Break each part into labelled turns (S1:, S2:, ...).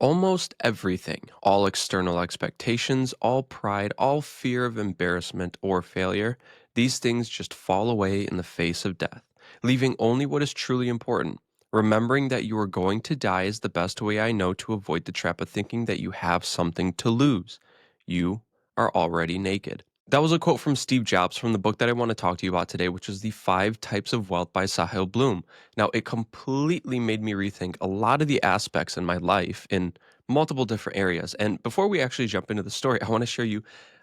S1: Almost everything, all external expectations, all pride, all fear of embarrassment or failure, these things just fall away in the face of death, leaving only what is truly important. Remembering that you are going to die is the best way I know to avoid the trap of thinking that you have something to lose. You are already naked. That was a quote from Steve Jobs from the book that I want to talk to you about today, which is The Five Types of Wealth by Sahil Bloom. Now, it completely made me rethink a lot of the aspects in my life in multiple different areas. And before we actually jump into the story, I want to share you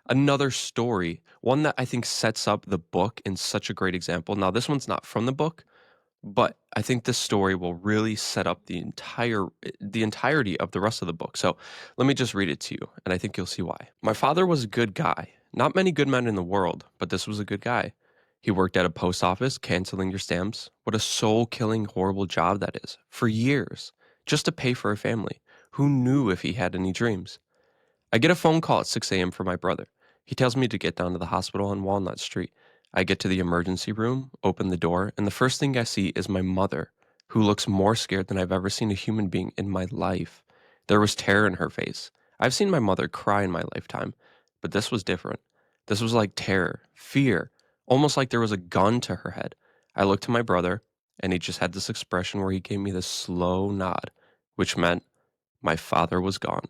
S1: another story, one that I think sets up the book in such a great example. Now, this one's not from the book, but I think this story will really set up the entirety of the rest of the book. So let me just read it to you, and I think you'll see why. My father was a good guy. Not many good men in the world, but this was a good guy. He worked at a post office, canceling your stamps. What a soul-killing, horrible job that is. For years, just to pay for a family. Who knew if he had any dreams? I get a phone call at 6 a.m. from my brother. He tells me to get down to the hospital on Walnut Street. I get to the emergency room, open the door, and the first thing I see is my mother, who looks more scared than I've ever seen a human being in my life. There was terror in her face. I've seen my mother cry in my lifetime, but this was different. This was like terror, fear, almost like there was a gun to her head. I looked to my brother, and he just had this expression where he gave me this slow nod, which meant my father was gone.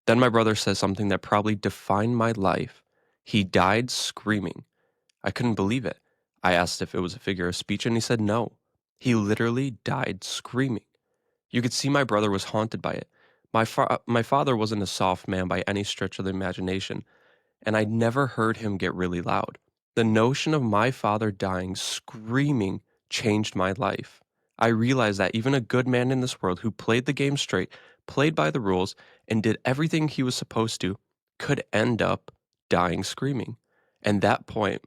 S1: Then my brother says something that probably defined my life. He died screaming. I couldn't believe it. I asked if it was a figure of speech, and he said no. He literally died screaming. You could see my brother was haunted by it. My father wasn't a soft man by any stretch of the imagination, and I'd never heard him get really loud. The notion of my father dying screaming changed my life. I realized that even a good man in this world who played the game straight, played by the rules, and did everything he was supposed to, could end up dying screaming. And that point,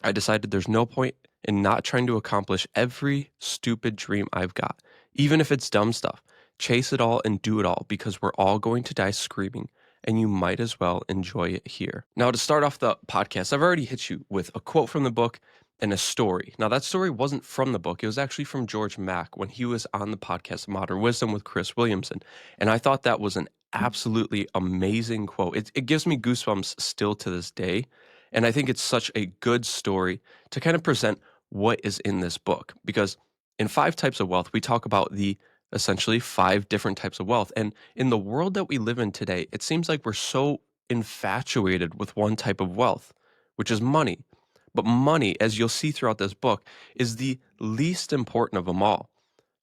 S1: I decided there's no point in not trying to accomplish every stupid dream I've got, even if it's dumb stuff. Chase it all and do it all because we're all going to die screaming, and you might as well enjoy it here. Now, to start off the podcast, I've already hit you with a quote from the book and a story. Now, that story wasn't from the book, it was actually from George Mack when he was on the podcast Modern Wisdom with Chris Williamson. And I thought that was an absolutely amazing quote. It gives me goosebumps still to this day. And I think it's such a good story to kind of present what is in this book. Because in Five Types of Wealth, we talk about the essentially five different types of wealth. And in the world that we live in today, it seems like we're so infatuated with one type of wealth, which is money. But money, as you'll see throughout this book, is the least important of them all.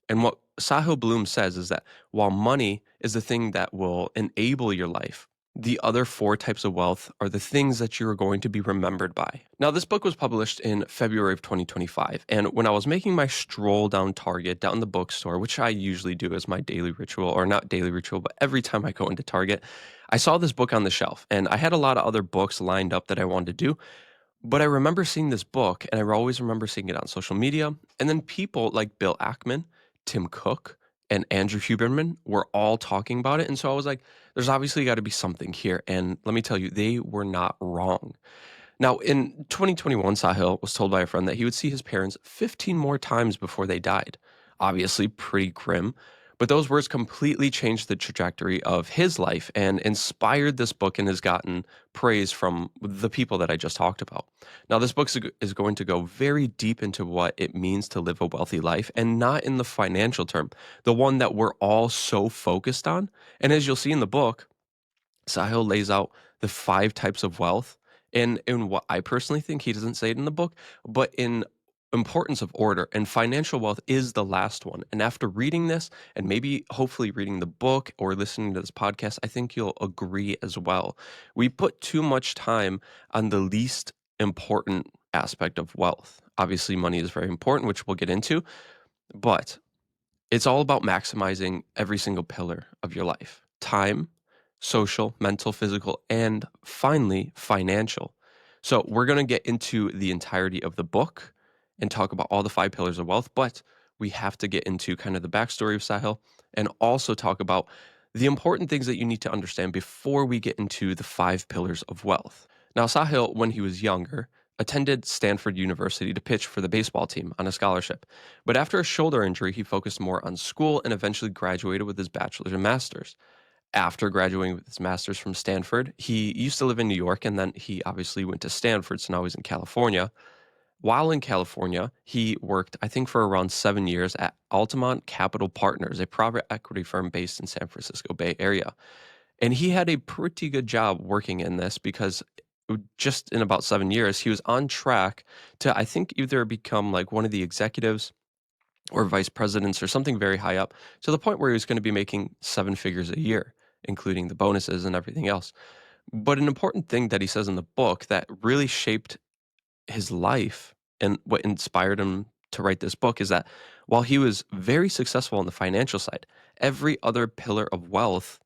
S1: And what Sahil Bloom says is that while money is the thing that will enable your life, the other four types of wealth are the things that you're going to be remembered by. Now, this book was published in February of 2025. And when I was making my stroll down Target, down the bookstore, which I usually do as my daily ritual, or not daily ritual, but every time I go into Target, I saw this book on the shelf. And I had a lot of other books lined up that I wanted to do. But I remember seeing this book, and I always remember seeing it on social media. And then people like Bill Ackman, Tim Cook, and Andrew Huberman were all talking about it. And so I was like, there's obviously got to be something here. And let me tell you, they were not wrong. Now, in 2021, Sahil was told by a friend that he would see his parents 15 more times before they died. Obviously, pretty grim. But those words completely changed the trajectory of his life and inspired this book and has gotten praise from the people that I just talked about. Now, this book is going to go very deep into what it means to live a wealthy life and not in the financial term, the one that we're all so focused on. And as you'll see in the book, Sahil lays out the five types of wealth. And in what I personally think, he doesn't say it in the book, but in importance of order, and financial wealth is the last one. And after reading this, and maybe hopefully reading the book or listening to this podcast, I think you'll agree as well. We put too much time on the least important aspect of wealth. Obviously, money is very important, which we'll get into, but it's all about maximizing every single pillar of your life: time, social, mental, physical, and finally, financial. So, we're going to get into the entirety of the book and talk about all the five pillars of wealth, but we have to get into kind of the backstory of Sahil and also talk about the important things that you need to understand before we get into the five pillars of wealth. Now, Sahil, when he was younger, attended Stanford University to pitch for the baseball team on a scholarship. But after a shoulder injury, he focused more on school and eventually graduated with his bachelor's and master's. After graduating with his master's from Stanford, he used to live in New York and then he obviously went to Stanford, so now he's in California. While in California, he worked, I think, for around 7 years at Altamont Capital Partners, a private equity firm based in San Francisco Bay Area. And he had a pretty good job working in this because just in about 7 years, he was on track to, I think, either become like one of the executives or vice presidents or something very high up to the point where he was going to be making seven figures a year, including the bonuses and everything else. But an important thing that he says in the book that really shaped his life and what inspired him to write this book is that while he was very successful on the financial side, every other pillar of wealth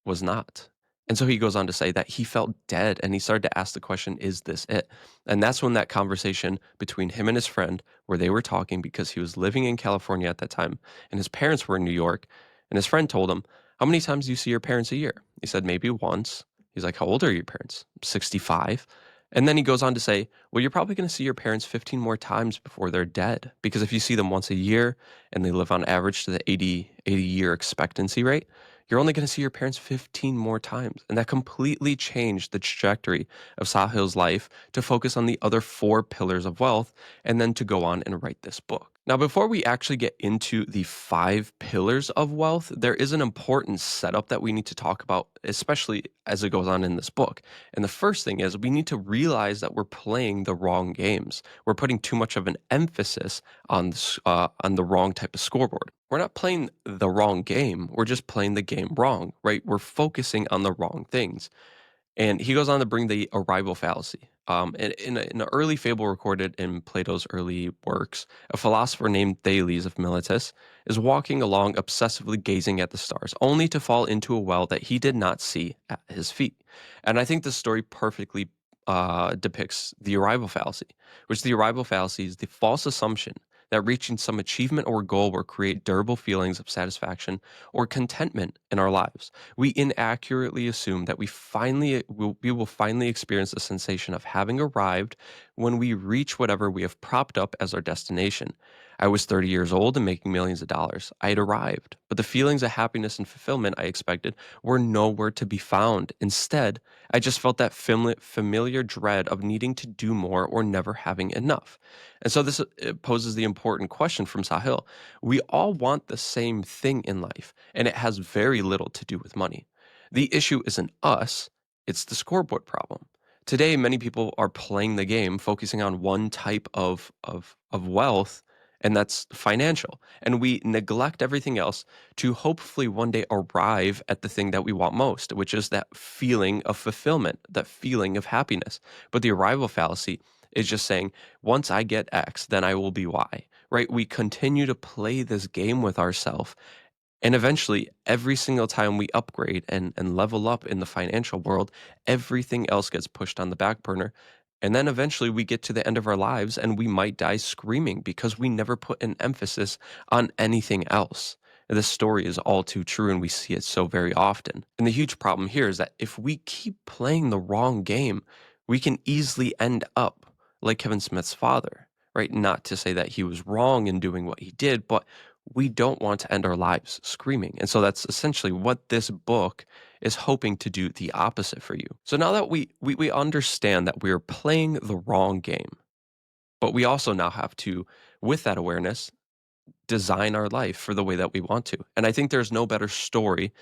S1: was not. And so he goes on to say that he felt dead and he started to ask the question, is this it? And that's when that conversation between him and his friend, where they were talking because he was living in California at that time and his parents were in New York. And his friend told him, how many times do you see your parents a year? He said, maybe once. He's like, how old are your parents? 65. And then he goes on to say, well, you're probably going to see your parents 15 more times before they're dead. Because if you see them once a year and they live on average to the 80 year expectancy rate, you're only going to see your parents 15 more times. And that completely changed the trajectory of Sahil's life to focus on the other four pillars of wealth and then to go on and write this book. Now, before we actually get into the five pillars of wealth, there is an important setup that we need to talk about, especially as it goes on in this book. And the first thing is we need to realize that we're playing the wrong games. We're putting too much of an emphasis on the wrong type of scoreboard. We're not playing the wrong game. We're just playing the game wrong, right? We're focusing on the wrong things. And he goes on to bring the arrival fallacy. In an early fable recorded in Plato's early works, a philosopher named Thales of Miletus is walking along obsessively gazing at the stars, only to fall into a well that he did not see at his feet. And I think this story perfectly depicts the arrival fallacy, which the arrival fallacy is the false assumption that reaching some achievement or goal will create durable feelings of satisfaction or contentment in our lives. We inaccurately assume that we will finally experience the sensation of having arrived when we reach whatever we have propped up as our destination. I was 30 years old and making millions of dollars. I had arrived, but the feelings of happiness and fulfillment I expected were nowhere to be found. Instead, I just felt that familiar dread of needing to do more or never having enough. And so this poses the important question from Sahil. We all want the same thing in life, and it has very little to do with money. The issue isn't us, it's the scoreboard problem. Today, many people are playing the game, focusing on one type of wealth, and that's financial. And we neglect everything else to hopefully one day arrive at the thing that we want most, which is that feeling of fulfillment, that feeling of happiness. But the arrival fallacy is just saying, once I get X, then I will be Y, right? We continue to play this game with ourselves. And eventually, every single time we upgrade and level up in the financial world, everything else gets pushed on the back burner. And then eventually we get to the end of our lives and we might die screaming because we never put an emphasis on anything else. And this story is all too true and we see it so very often. And the huge problem here is that if we keep playing the wrong game, we can easily end up like Kevin Smith's father, right? Not to say that he was wrong in doing what he did, but we don't want to end our lives screaming. And so that's essentially what this book is hoping to do the opposite for you. So now that we understand that we're playing the wrong game, but we also now have to, with that awareness, design our life for the way that we want to. And I think there's no better story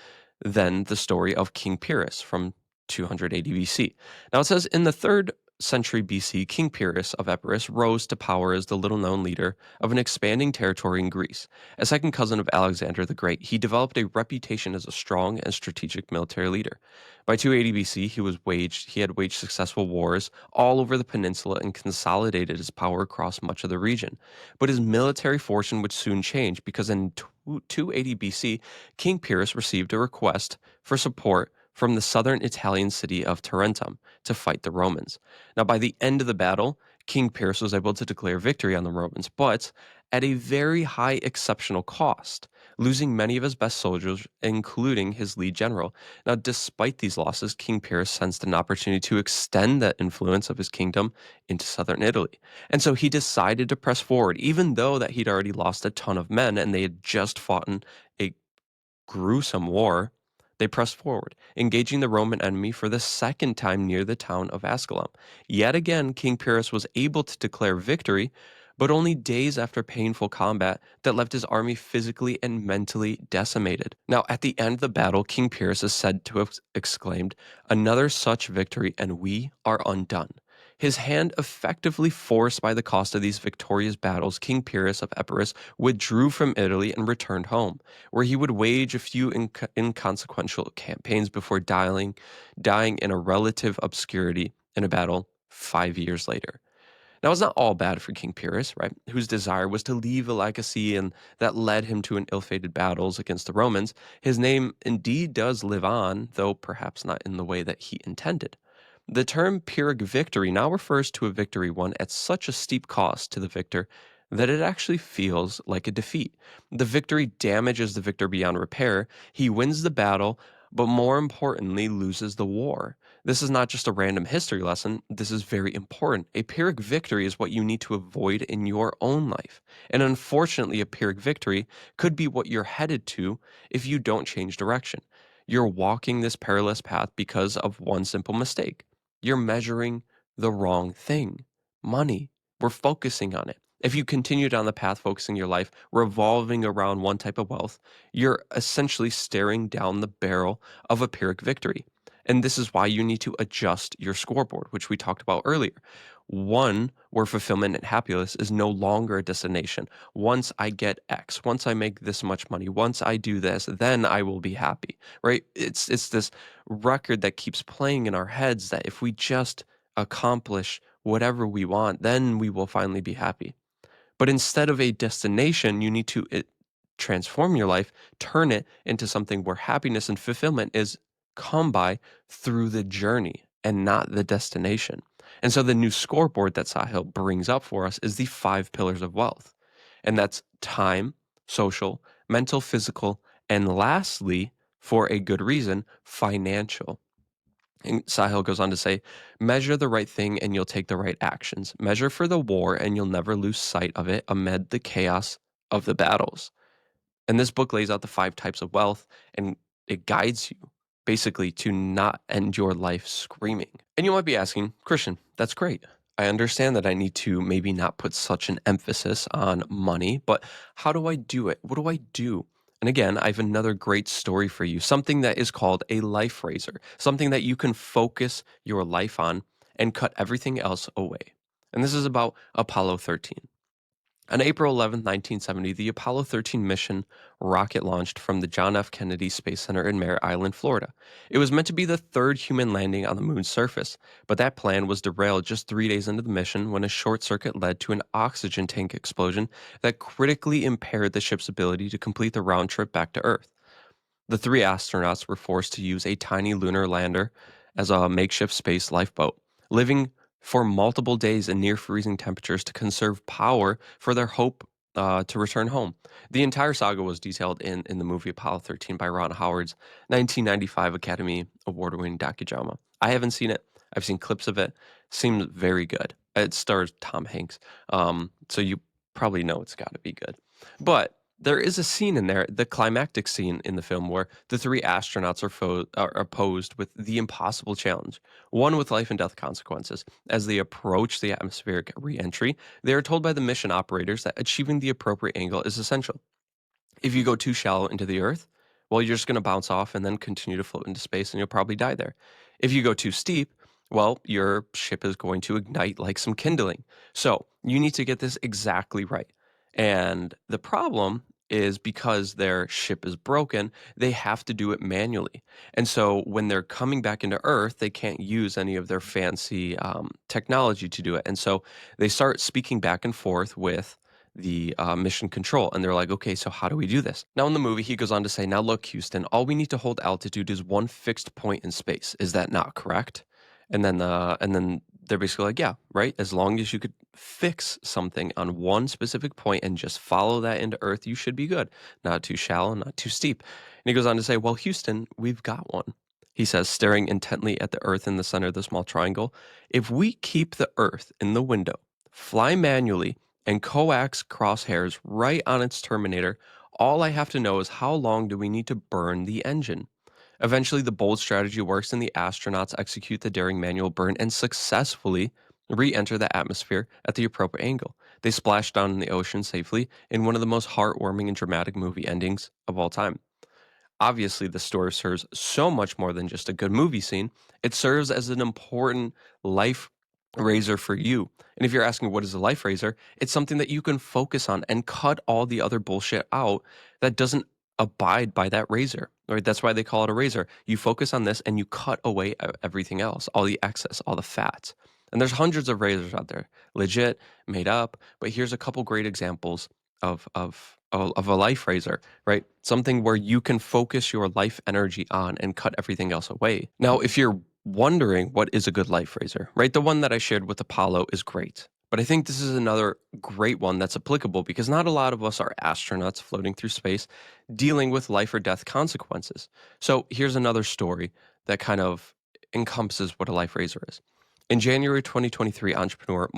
S1: than the story of King Pyrrhus from 280 BC. Now it says in the 3rd century BC, King Pyrrhus of Epirus rose to power as the little-known leader of an expanding territory in Greece. A second cousin of Alexander the Great, he developed a reputation as a strong and strategic military leader. By 280 BC, he had waged successful wars all over the peninsula and consolidated his power across much of the region. But his military fortune would soon change because in 280 BC, King Pyrrhus received a request for support from the southern Italian city of Tarentum to fight the Romans. Now, by the end of the battle, King Pyrrhus was able to declare victory on the Romans, but at a very high exceptional cost, losing many of his best soldiers, including his lead general. Now, despite these losses, King Pyrrhus sensed an opportunity to extend the influence of his kingdom into southern Italy. And so he decided to press forward, even though that he'd already lost a ton of men and they had just fought in a gruesome war. They pressed forward, engaging the Roman enemy for the second time near the town of Ascalon. Yet again, King Pyrrhus was able to declare victory, but only days after painful combat that left his army physically and mentally decimated. Now, at the end of the battle, King Pyrrhus is said to have exclaimed, "Another such victory, and we are undone." His hand effectively forced by the cost of these victorious battles, King Pyrrhus of Epirus withdrew from Italy and returned home, where he would wage a few inconsequential campaigns before dying in a relative obscurity in a battle 5 years later. Now, it's not all bad for King Pyrrhus, right, whose desire was to leave a legacy and that led him to an ill-fated battles against the Romans. His name indeed does live on, though perhaps not in the way that he intended. The term Pyrrhic victory now refers to a victory won at such a steep cost to the victor that it actually feels like a defeat. The victory damages the victor beyond repair. He wins the battle, but more importantly, loses the war. This is not just a random history lesson. This is very important. A Pyrrhic victory is what you need to avoid in your own life. And unfortunately, a Pyrrhic victory could be what you're headed to if you don't change direction. You're walking this perilous path because of one simple mistake. You're measuring the wrong thing. Money. We're focusing on it. If you continue down the path focusing your life revolving around one type of wealth, you're essentially staring down the barrel of a Pyrrhic victory. And this is why you need to adjust your scoreboard, which we talked about earlier. One where fulfillment and happiness is no longer a destination. Once I get X, once I make this much money, once I do this, then I will be happy, right? It's this record that keeps playing in our heads that if we just accomplish whatever we want, then we will finally be happy. But instead of a destination, you need to transform your life, turn it into something where happiness and fulfillment is come by through the journey and not the destination. And so the new scoreboard that Sahil brings up for us is the 5 pillars of wealth. And that's time, social, mental, physical, and lastly, for a good reason, financial. And Sahil goes on to say, measure the right thing and you'll take the right actions. Measure for the war and you'll never lose sight of it amid the chaos of the battles. And this book lays out the 5 types of wealth and it guides you basically to not end your life screaming. And you might be asking, Christian, that's great. I understand that I need to maybe not put such an emphasis on money, but how do I do it? What do I do? And again, I have another great story for you, something that is called a life raiser, something that you can focus your life on and cut everything else away. And this is about Apollo 13. On April 11th, 1970, the Apollo 13 mission rocket launched from the John F. Kennedy Space Center in Mare Island, Florida. It was meant to be the third human landing on the moon's surface, but that plan was derailed just 3 days into the mission when a short circuit led to an oxygen tank explosion that critically impaired the ship's ability to complete the round trip back to Earth. The 3 astronauts were forced to use a tiny lunar lander as a makeshift space lifeboat, living for multiple days in near freezing temperatures to conserve power for their hope to return home. The entire saga was detailed in the movie Apollo 13 by Ron Howard's 1995 Academy Award winning docudrama. I haven't seen it, I've seen clips of it. Seems very good. It stars Tom Hanks. So you probably know it's got to be good. But there is a scene in there, the climactic scene in the film, where the 3 astronauts are posed with the impossible challenge, one with life and death consequences. As they approach the atmospheric reentry, they are told by the mission operators that achieving the appropriate angle is essential. If you go too shallow into the earth, well, you're just going to bounce off and then continue to float into space and you'll probably die there. If you go too steep, well, your ship is going to ignite like some kindling. So you need to get this exactly right. And the problem is because their ship is broken, they have to do it manually. And so when they're coming back into Earth, they can't use any of their fancy technology to do it. And so they start speaking back and forth with the mission control. And they're like, okay, so how do we do this? Now, in the movie, he goes on to say, now look, Houston, all we need to hold altitude is one fixed point in space. Is that not correct? And then they're basically like, yeah, right. As long as you could fix something on one specific point and just follow that into Earth, you should be good. Not too shallow, not too steep. And he goes on to say, well, Houston, we've got one. He says, staring intently at the Earth in the center of the small triangle, if we keep the Earth in the window, fly manually, and coax crosshairs right on its terminator, all I have to know is how long do we need to burn the engine? Eventually, the bold strategy works, and the astronauts execute the daring manual burn and successfully re enter the atmosphere at the appropriate angle. They splash down in the ocean safely in one of the most heartwarming and dramatic movie endings of all time. Obviously, the story serves so much more than just a good movie scene. It serves as an important life raiser for you. And if you're asking what is a life raiser, it's something that you can focus on and cut all the other bullshit out that doesn't abide by that razor. Right? That's why they call it a razor. You focus on this and you cut away everything else, all the excess, all the fats. And there's hundreds of razors out there, legit, made up. But here's a couple great examples of a life raiser, right? Something where you can focus your life energy on and cut everything else away. Now, if you're wondering what is a good life raiser, right? The one that I shared with Apollo is great. But I think this is another great one that's applicable because not a lot of us are astronauts floating through space dealing with life or death consequences. So here's another story that kind of encompasses what a life raiser is. In January 2023, entrepreneur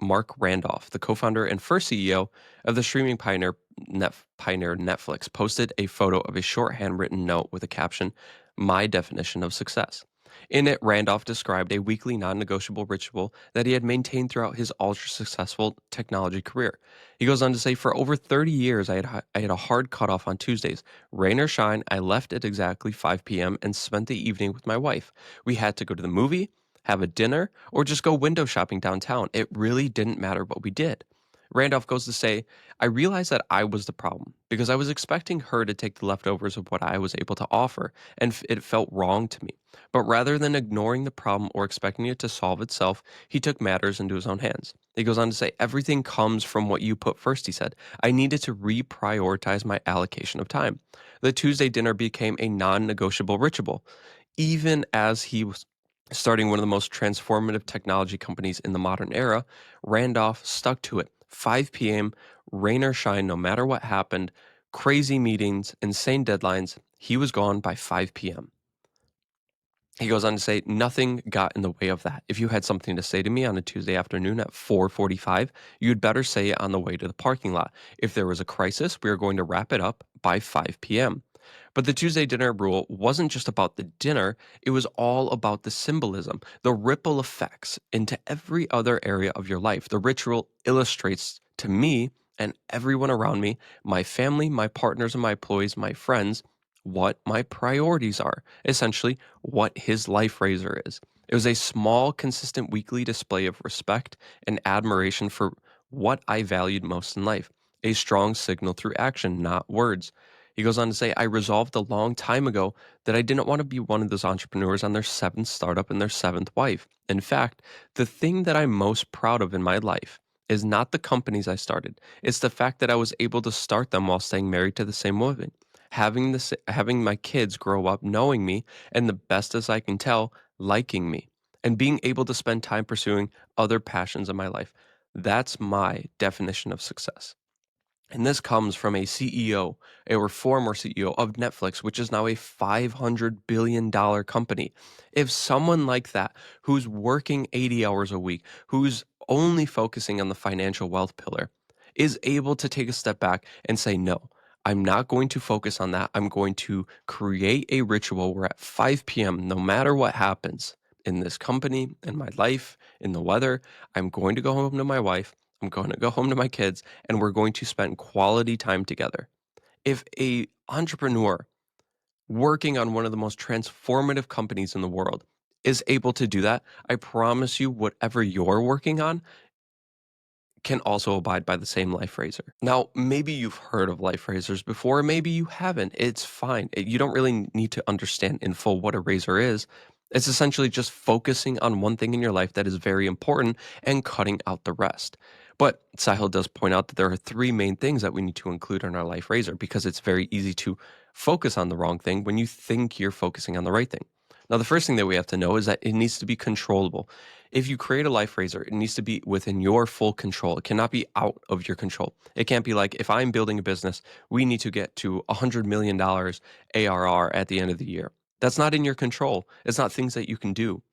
S1: Mark Randolph, the co-founder and first CEO of the streaming pioneer Netflix, posted a photo of a short handwritten note with a caption, "My definition of success." In it, Randolph described a weekly non-negotiable ritual that he had maintained throughout his ultra-successful technology career. He goes on to say, "For over 30 years, I had a hard cutoff on Tuesdays. Rain or shine, I left at exactly 5 p.m. and spent the evening with my wife. We had to go to the movie, have a dinner, or just go window shopping downtown. It really didn't matter what we did." Randolph goes to say, "I realized that I was the problem because I was expecting her to take the leftovers of what I was able to offer, and it felt wrong to me. But rather than ignoring the problem or expecting it to solve itself, he took matters into his own hands." He goes on to say, "Everything comes from what you put first," he said. "I needed to reprioritize my allocation of time." The Tuesday dinner became a non negotiable ritual. Even as he was starting one of the most transformative technology companies in the modern era, Randolph stuck to it. 5 p.m., rain or shine, no matter what happened, crazy meetings, insane deadlines, he was gone by 5 p.m. He goes on to say, "Nothing got in the way of that. If you had something to say to me on a Tuesday afternoon at 4:45, you'd better say it on the way to the parking lot. If there was a crisis, we were going to wrap it up by 5 p.m." But the Tuesday dinner rule wasn't just about the dinner, it was all about the symbolism, the ripple effects into every other area of your life. The ritual illustrates to me and everyone around me, my family, my partners and my employees, my friends, what my priorities are. Essentially, what his life raiser is. It was a small, consistent weekly display of respect and admiration for what I valued most in life. A strong signal through action, not words. He goes on to say, "I resolved a long time ago that I didn't want to be one of those entrepreneurs on their seventh startup and their seventh wife. In fact, the thing that I'm most proud of in my life is not the companies I started. It's the fact that I was able to start them while staying married to the same woman. Having my kids grow up knowing me and the best as I can tell, liking me, and being able to spend time pursuing other passions in my life. That's my definition of success." And this comes from a CEO, or former CEO of Netflix, which is now a $500 billion company. If someone like that, who's working 80 hours a week, who's only focusing on the financial wealth pillar, is able to take a step back and say, no, I'm not going to focus on that. I'm going to create a ritual where at 5 p.m., no matter what happens in this company, in my life, in the weather, I'm going to go home to my wife. I'm going to go home to my kids and we're going to spend quality time together. If a entrepreneur working on one of the most transformative companies in the world is able to do that, I promise you whatever you're working on can also abide by the same life raiser. Now, maybe you've heard of life raisers before, maybe you haven't. It's fine. You don't really need to understand in full what a raiser is. It's essentially just focusing on one thing in your life that is very important and cutting out the rest. But Sahil does point out that there are three main things that we need to include in our life raiser because it's very easy to focus on the wrong thing when you think you're focusing on the right thing. Now, the first thing that we have to know is that it needs to be controllable. If you create a life raiser, it needs to be within your full control. It cannot be out of your control. It can't be like, if I'm building a business, we need to get to $100 million ARR at the end of the year. That's not in your control. It's not things that you can do.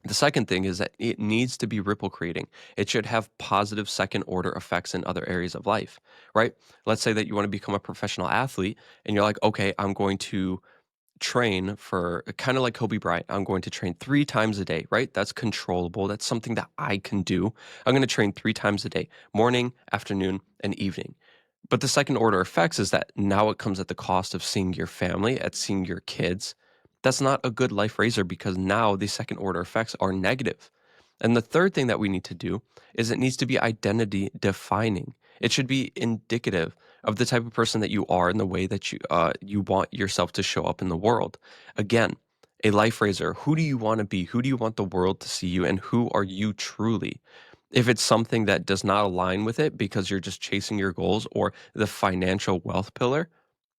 S1: The second thing is that it needs to be ripple creating. It should have positive second order effects in other areas of life, right? Let's say that you want to become a professional athlete and you're like, okay, I'm going to train for kind of like Kobe Bryant. I'm going to train 3 times a day, right? That's controllable. That's something that I can do. I'm going to train 3 times a day, morning, afternoon, and evening. But the second order effects is that now it comes at the cost of seeing your family, at seeing your kids. That's not a good life raiser because now the second order effects are negative. And the third thing that we need to do is it needs to be identity defining. It should be indicative of the type of person that you are and the way that you want yourself to show up in the world. Again, a life raiser, who do you want to be? Who do you want the world to see you? And who are you truly? If it's something that does not align with it because you're just chasing your goals or the financial wealth pillar,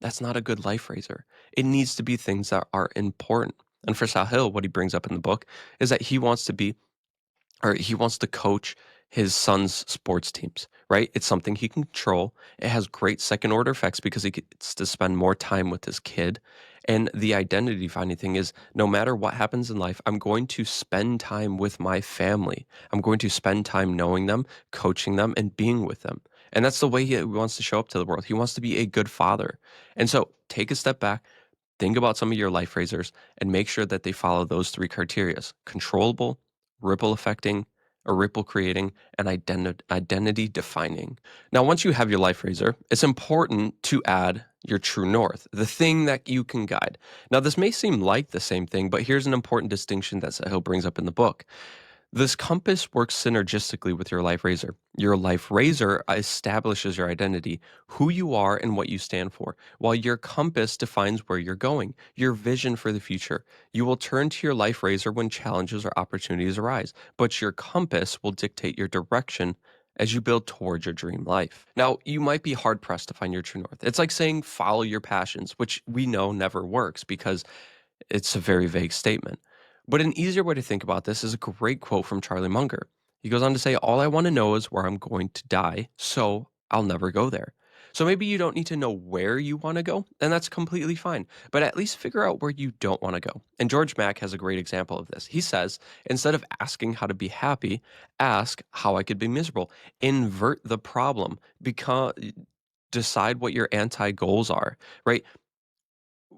S1: that's not a good life raiser. It needs to be things that are important. And for Sahil, what he brings up in the book is that he wants to coach his son's sports teams, right? It's something he can control. It has great second order effects because he gets to spend more time with his kid. And the identity defining thing is no matter what happens in life, I'm going to spend time with my family. I'm going to spend time knowing them, coaching them, and being with them. And that's the way he wants to show up to the world. He wants to be a good father. And so take a step back, think about some of your life raisers, and make sure that they follow those 3 criteria: controllable, ripple affecting, or ripple creating, and identity defining. Now, once you have your life raiser, it's important to add your true north, the thing that you can guide. Now, this may seem like the same thing, but here's an important distinction that Sahil brings up in the book. This compass works synergistically with your life raiser. Your life raiser establishes your identity, who you are and what you stand for, while your compass defines where you're going, your vision for the future. You will turn to your life raiser when challenges or opportunities arise, but your compass will dictate your direction as you build towards your dream life. Now, you might be hard pressed to find your true north. It's like saying follow your passions, which we know never works because it's a very vague statement. But an easier way to think about this is a great quote from Charlie Munger. He goes on to say, all I want to know is where I'm going to die, so I'll never go there. So maybe you don't need to know where you want to go, and that's completely fine. But at least figure out where you don't want to go. And George Mack has a great example of this. He says, instead of asking how to be happy, ask how I could be miserable. Invert the problem. Decide what your anti goals are, right?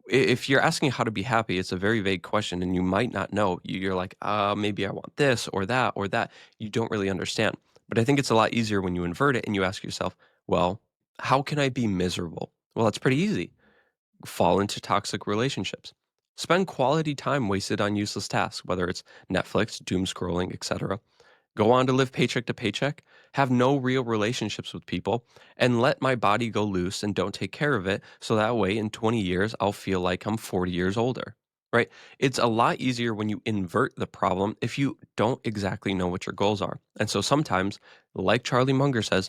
S1: If you're asking how to be happy, it's a very vague question and you might not know. You're like, maybe I want this or that or that. You don't really understand. But I think it's a lot easier when you invert it and you ask yourself, well, how can I be miserable? Well, that's pretty easy. Fall into toxic relationships. Spend quality time wasted on useless tasks, whether it's Netflix, doom scrolling, etc. Go on to live paycheck to paycheck, have no real relationships with people, and let my body go loose and don't take care of it so that way in 20 years I'll feel like I'm 40 years older. Right? It's a lot easier when you invert the problem if you don't exactly know what your goals are. And so sometimes, like Charlie Munger says,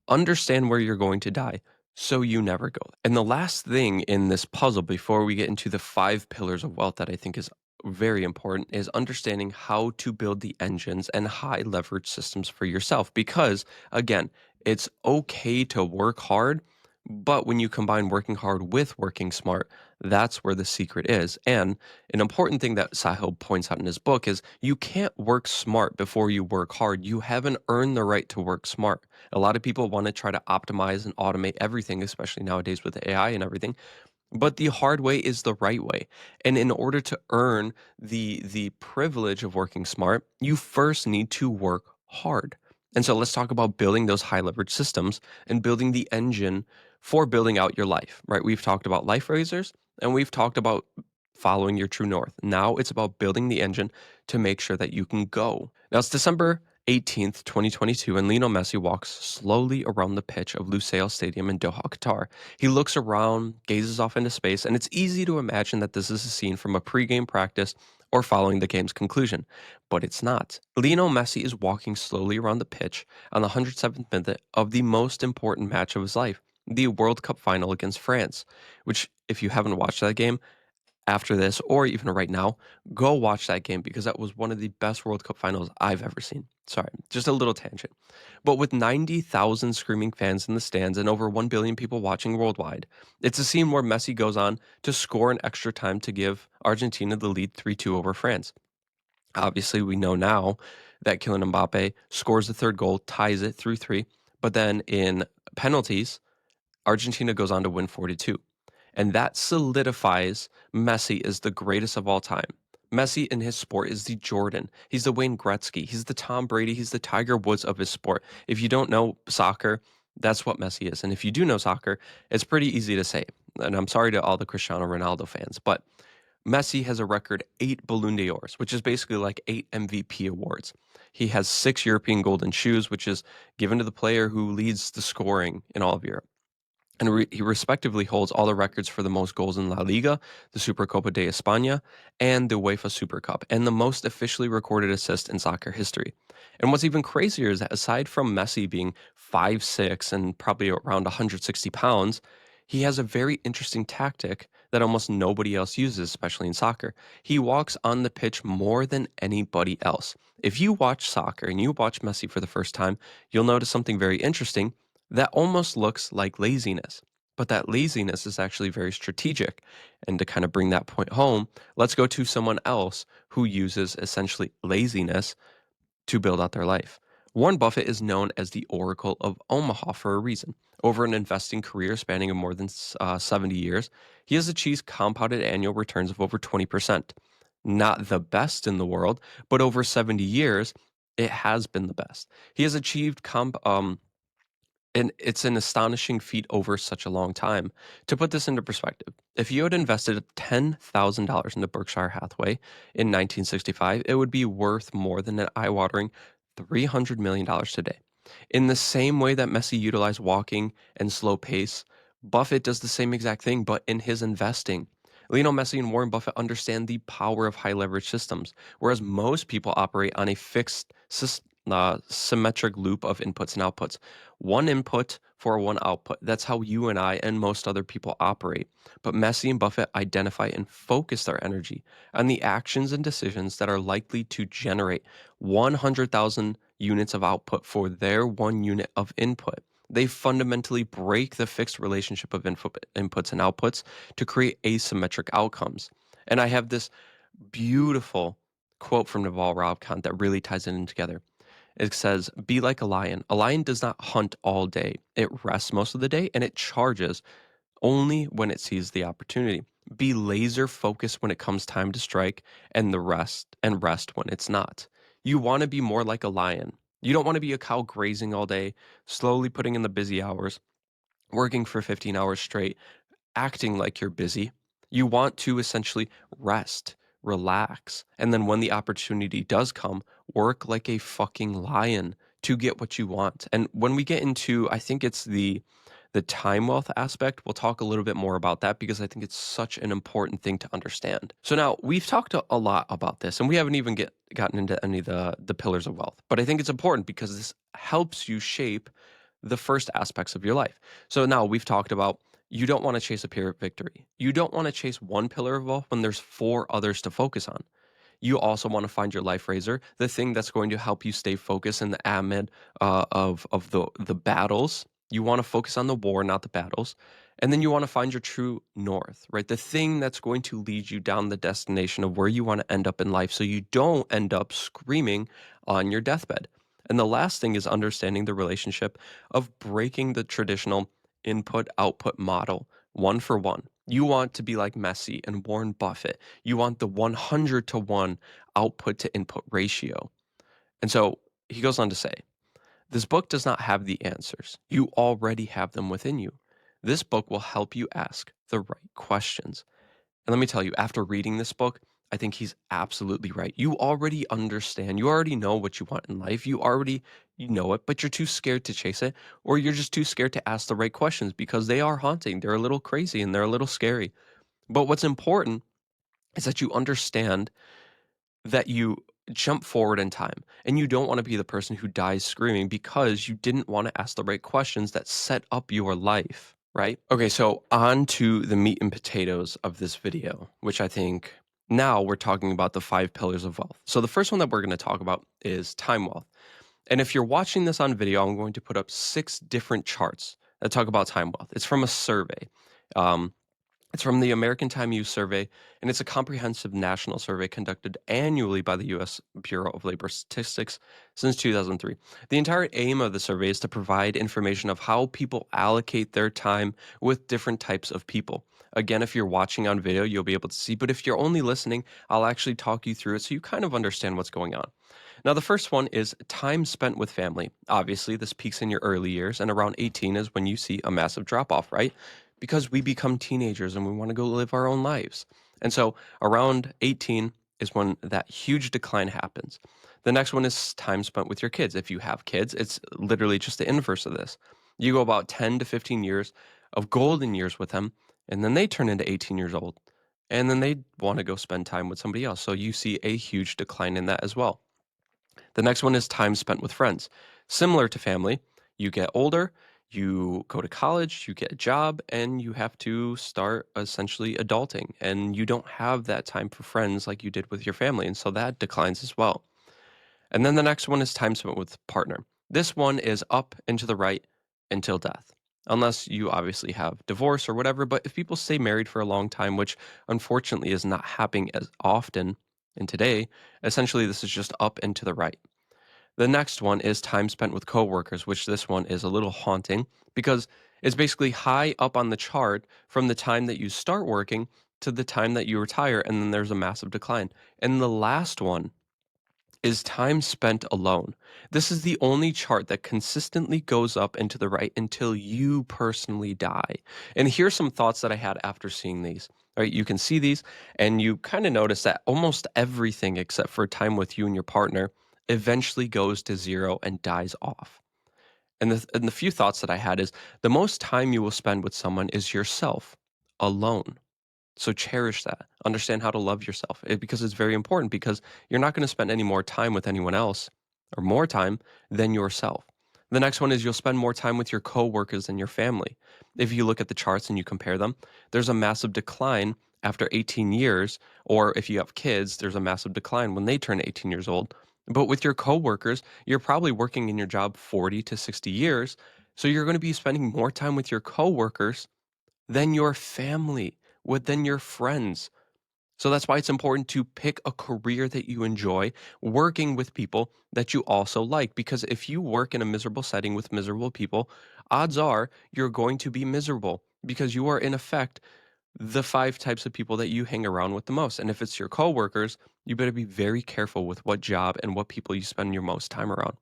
S1: understand where you're going to die so you never go. And the last thing in this puzzle before we get into the 5 pillars of wealth that I think is very important is understanding how to build the engines and high leverage systems for yourself. Because again, it's okay to work hard, but when you combine working hard with working smart, that's where the secret is. And an important thing that Sahil points out in his book is you can't work smart before you work hard. You haven't earned the right to work smart. A lot of people want to try to optimize and automate everything, especially nowadays with AI and everything. But the hard way is the right way. And in order to earn the privilege of working smart, you first need to work hard. And so let's talk about building those high leverage systems and building the engine for building out your life, right? We've talked about life raisers and we've talked about following your true north. Now it's about building the engine to make sure that you can go. Now it's December 18th, 2022, and Lionel Messi walks slowly around the pitch of Lusail Stadium in Doha, Qatar. He looks around, gazes off into space, and it's easy to imagine that this is a scene from a pregame practice or following the game's conclusion. But it's not. Lionel Messi is walking slowly around the pitch on the 107th minute of the most important match of his life, the World Cup final against France, which, if you haven't watched that game, after this, or even right now, go watch that game because that was one of the best World Cup finals I've ever seen. Sorry, just a little tangent. But with 90,000 screaming fans in the stands and over 1 billion people watching worldwide, it's a scene where Messi goes on to score in extra time to give Argentina the lead 3-2 over France. Obviously, we know now that Kylian Mbappe scores the third goal, ties it 3-3, but then in penalties, Argentina goes on to win 4-2. And that solidifies Messi as the greatest of all time. Messi in his sport is the Jordan. He's the Wayne Gretzky. He's the Tom Brady. He's the Tiger Woods of his sport. If you don't know soccer, that's what Messi is. And if you do know soccer, it's pretty easy to say. And I'm sorry to all the Cristiano Ronaldo fans, but Messi has a record 8 Ballon d'Ors, which is basically like 8 MVP awards. He has 6 European Golden Shoes, which is given to the player who leads the scoring in all of Europe. And he respectively holds all the records for the most goals in La Liga, the Supercopa de España, and the UEFA Super Cup, and the most officially recorded assist in soccer history. And what's even crazier is that aside from Messi being 5'6" and probably around 160 pounds, he has a very interesting tactic that almost nobody else uses, especially in soccer. He walks on the pitch more than anybody else. If you watch soccer and you watch Messi for the first time, you'll notice something very interesting that almost looks like laziness, but that laziness is actually very strategic. And to kind of bring that point home, let's go to someone else who uses essentially laziness to build out their life. Warren Buffett is known as the Oracle of Omaha for a reason. Over an investing career spanning more than 70 years, he has achieved compounded annual returns of over 20%. Not the best in the world, but over 70 years, it has been the best. He has achieved and it's an astonishing feat over such a long time. To put this into perspective, if you had invested $10,000 into Berkshire Hathaway in 1965, it would be worth more than an eye-watering $300 million today. In the same way that Messi utilized walking and slow pace, Buffett does the same exact thing, but in his investing. Lionel Messi and Warren Buffett understand the power of high leverage systems, whereas most people operate on a fixed symmetric loop of inputs and outputs. One input for one output. That's how you and I and most other people operate. But Messi and Buffett identify and focus their energy on the actions and decisions that are likely to generate 100,000 units of output for their 1 unit of input. They fundamentally break the fixed relationship of inputs and outputs to create asymmetric outcomes. And I have this beautiful quote from Naval Ravikant that really ties it in together. It says, "Be like a lion. A lion does not hunt all day. It rests most of the day and it charges only when it sees the opportunity. Be laser focused when it comes time to strike and rest when it's not. You want to be more like a lion. You don't want to be a cow grazing all day, slowly putting in the busy hours, working for 15 hours straight, acting like you're busy. You want to essentially rest, relax, and then when the opportunity does come, work like a fucking lion to get what you want." And when we get into, I think it's the time wealth aspect, we'll talk a little bit more about that because I think it's such an important thing to understand. So now we've talked a lot about this, and we haven't even gotten into any of the pillars of wealth. But I think it's important because this helps you shape the first aspects of your life. So now we've talked about you don't want to chase a Pyrrhic victory. You don't want to chase one pillar of wealth when there's four others to focus on. You also want to find your life razor, the thing that's going to help you stay focused in the amid of the battles. You want to focus on the war, not the battles. And then you want to find your true north, right? The thing that's going to lead you down the destination of where you want to end up in life so you don't end up screaming on your deathbed. And the last thing is understanding the relationship of breaking the traditional input output model one for one. You want to be like Messi and Warren Buffett. You want the 100-to-1 output to input ratio. And so he goes on to say, this book does not have the answers. You already have them within you. This book will help you ask the right questions. And let me tell you, after reading this book, I think he's absolutely right. You already understand. You already know what you want in life. You know it, but you're too scared to chase it, or you're just too scared to ask the right questions because they are haunting. They're a little crazy and they're a little scary. But what's important is that you understand that you jump forward in time and you don't want to be the person who dies screaming because you didn't want to ask the right questions that set up your life. right? Okay, so on to the meat and potatoes of this video, which I think now we're talking about the 5 pillars of wealth. So the first one that we're going to talk about is time wealth. And if you're watching this on video, I'm going to put up 6 different charts that talk about time wealth. It's from a survey. Um, it's from the American Time Use Survey, and it's a comprehensive national survey conducted annually by the U.S. Bureau of Labor Statistics since 2003. The entire aim of the survey is to provide information of how people allocate their time with different types of people. Again, if you're watching on video, you'll be able to see, but if you're only listening, I'll actually talk you through it so you kind of understand what's going on. Now, the first one is time spent with family. Obviously, this peaks in your early years, and around 18 is when you see a massive drop off, right? Because we become teenagers and we want to go live our own lives. And so around 18 is when that huge decline happens. The next one is time spent with your kids. If you have kids, it's literally just the inverse of this. You go about 10 to 15 years of golden years with them, and then they turn into 18 years old, and then they want to go spend time with somebody else. So you see a huge decline in that as well. The next one is time spent with friends. Similar to family, you get older, you go to college, you get a job, and you have to start essentially adulting. And you don't have that time for friends like you did with your family. And so that declines as well. And then the next one is time spent with partner. This one is up and to the right until death. Unless you obviously have divorce or whatever, but if people stay married for a long time, which unfortunately is not happening as often in today, essentially this is just up and to the right. The next one is time spent with coworkers, which this one is a little haunting because it's basically high up on the chart from the time that you start working to the time that you retire, and then there's a massive decline. And the last one is time spent alone. This is the only chart that consistently goes up and to the right until you personally die. And here's some thoughts that I had after seeing these. All right, you can see these, and you kind of notice that almost everything except for time with you and your partner eventually goes to zero and dies off. And the few thoughts that I had is the most time you will spend with someone is yourself alone. So cherish that. Understand how to love yourself because it's very important because you're not going to spend any more time with anyone else or more time than yourself. The next one is you'll spend more time with your coworkers than your family. If you look at the charts and you compare them, there's a massive decline after 18 years, or if you have kids, there's a massive decline when they turn 18 years old. But with your coworkers, you're probably working in your job 40 to 60 years, so you're going to be spending more time with your coworkers than your family, than your friends. So that's why it's important to pick a career that you enjoy, working with people that you also like. Because if you work in a miserable setting with miserable people, odds are you're going to be miserable because you are, in effect, the 5 types of people that you hang around with the most. And if it's your coworkers, you better be very careful with what job and what people you spend your most time around.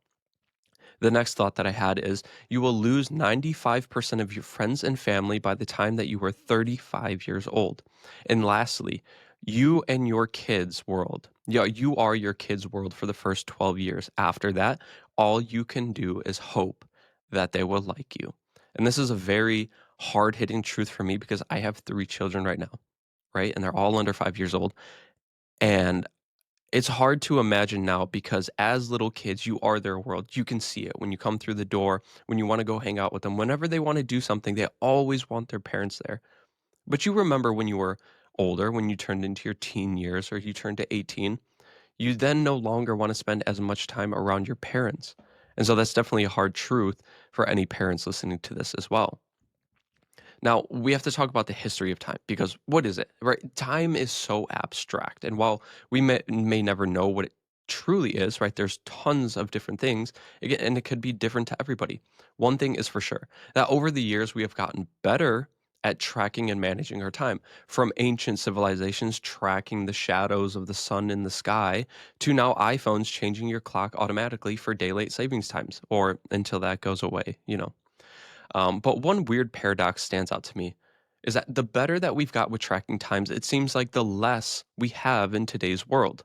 S1: The next thought that I had is you will lose 95% of your friends and family by the time that you are 35 years old. And lastly, you and your kids' world. Yeah, you are your kids' world for the first 12 years. After that, all you can do is hope that they will like you. And this is a very hard hitting truth for me because I have 3 children right now, right? And they're all under 5 years old. And it's hard to imagine now because as little kids, you are their world. You can see it when you come through the door, when you want to go hang out with them. Whenever they want to do something, they always want their parents there. But you remember when you were older, when you turned into your teen years or you turned to 18, you then no longer want to spend as much time around your parents. And so that's definitely a hard truth for any parents listening to this as well. Now, we have to talk about the history of time because what is it, right? Time is so abstract. And while we may never know what it truly is, right? There's tons of different things, again, and it could be different to everybody. One thing is for sure that over the years, we have gotten better at tracking and managing our time from ancient civilizations tracking the shadows of the sun in the sky to now iPhones changing your clock automatically for daylight savings times or until that goes away. But one weird paradox stands out to me is that the better that we've got with tracking times, it seems like the less we have in today's world.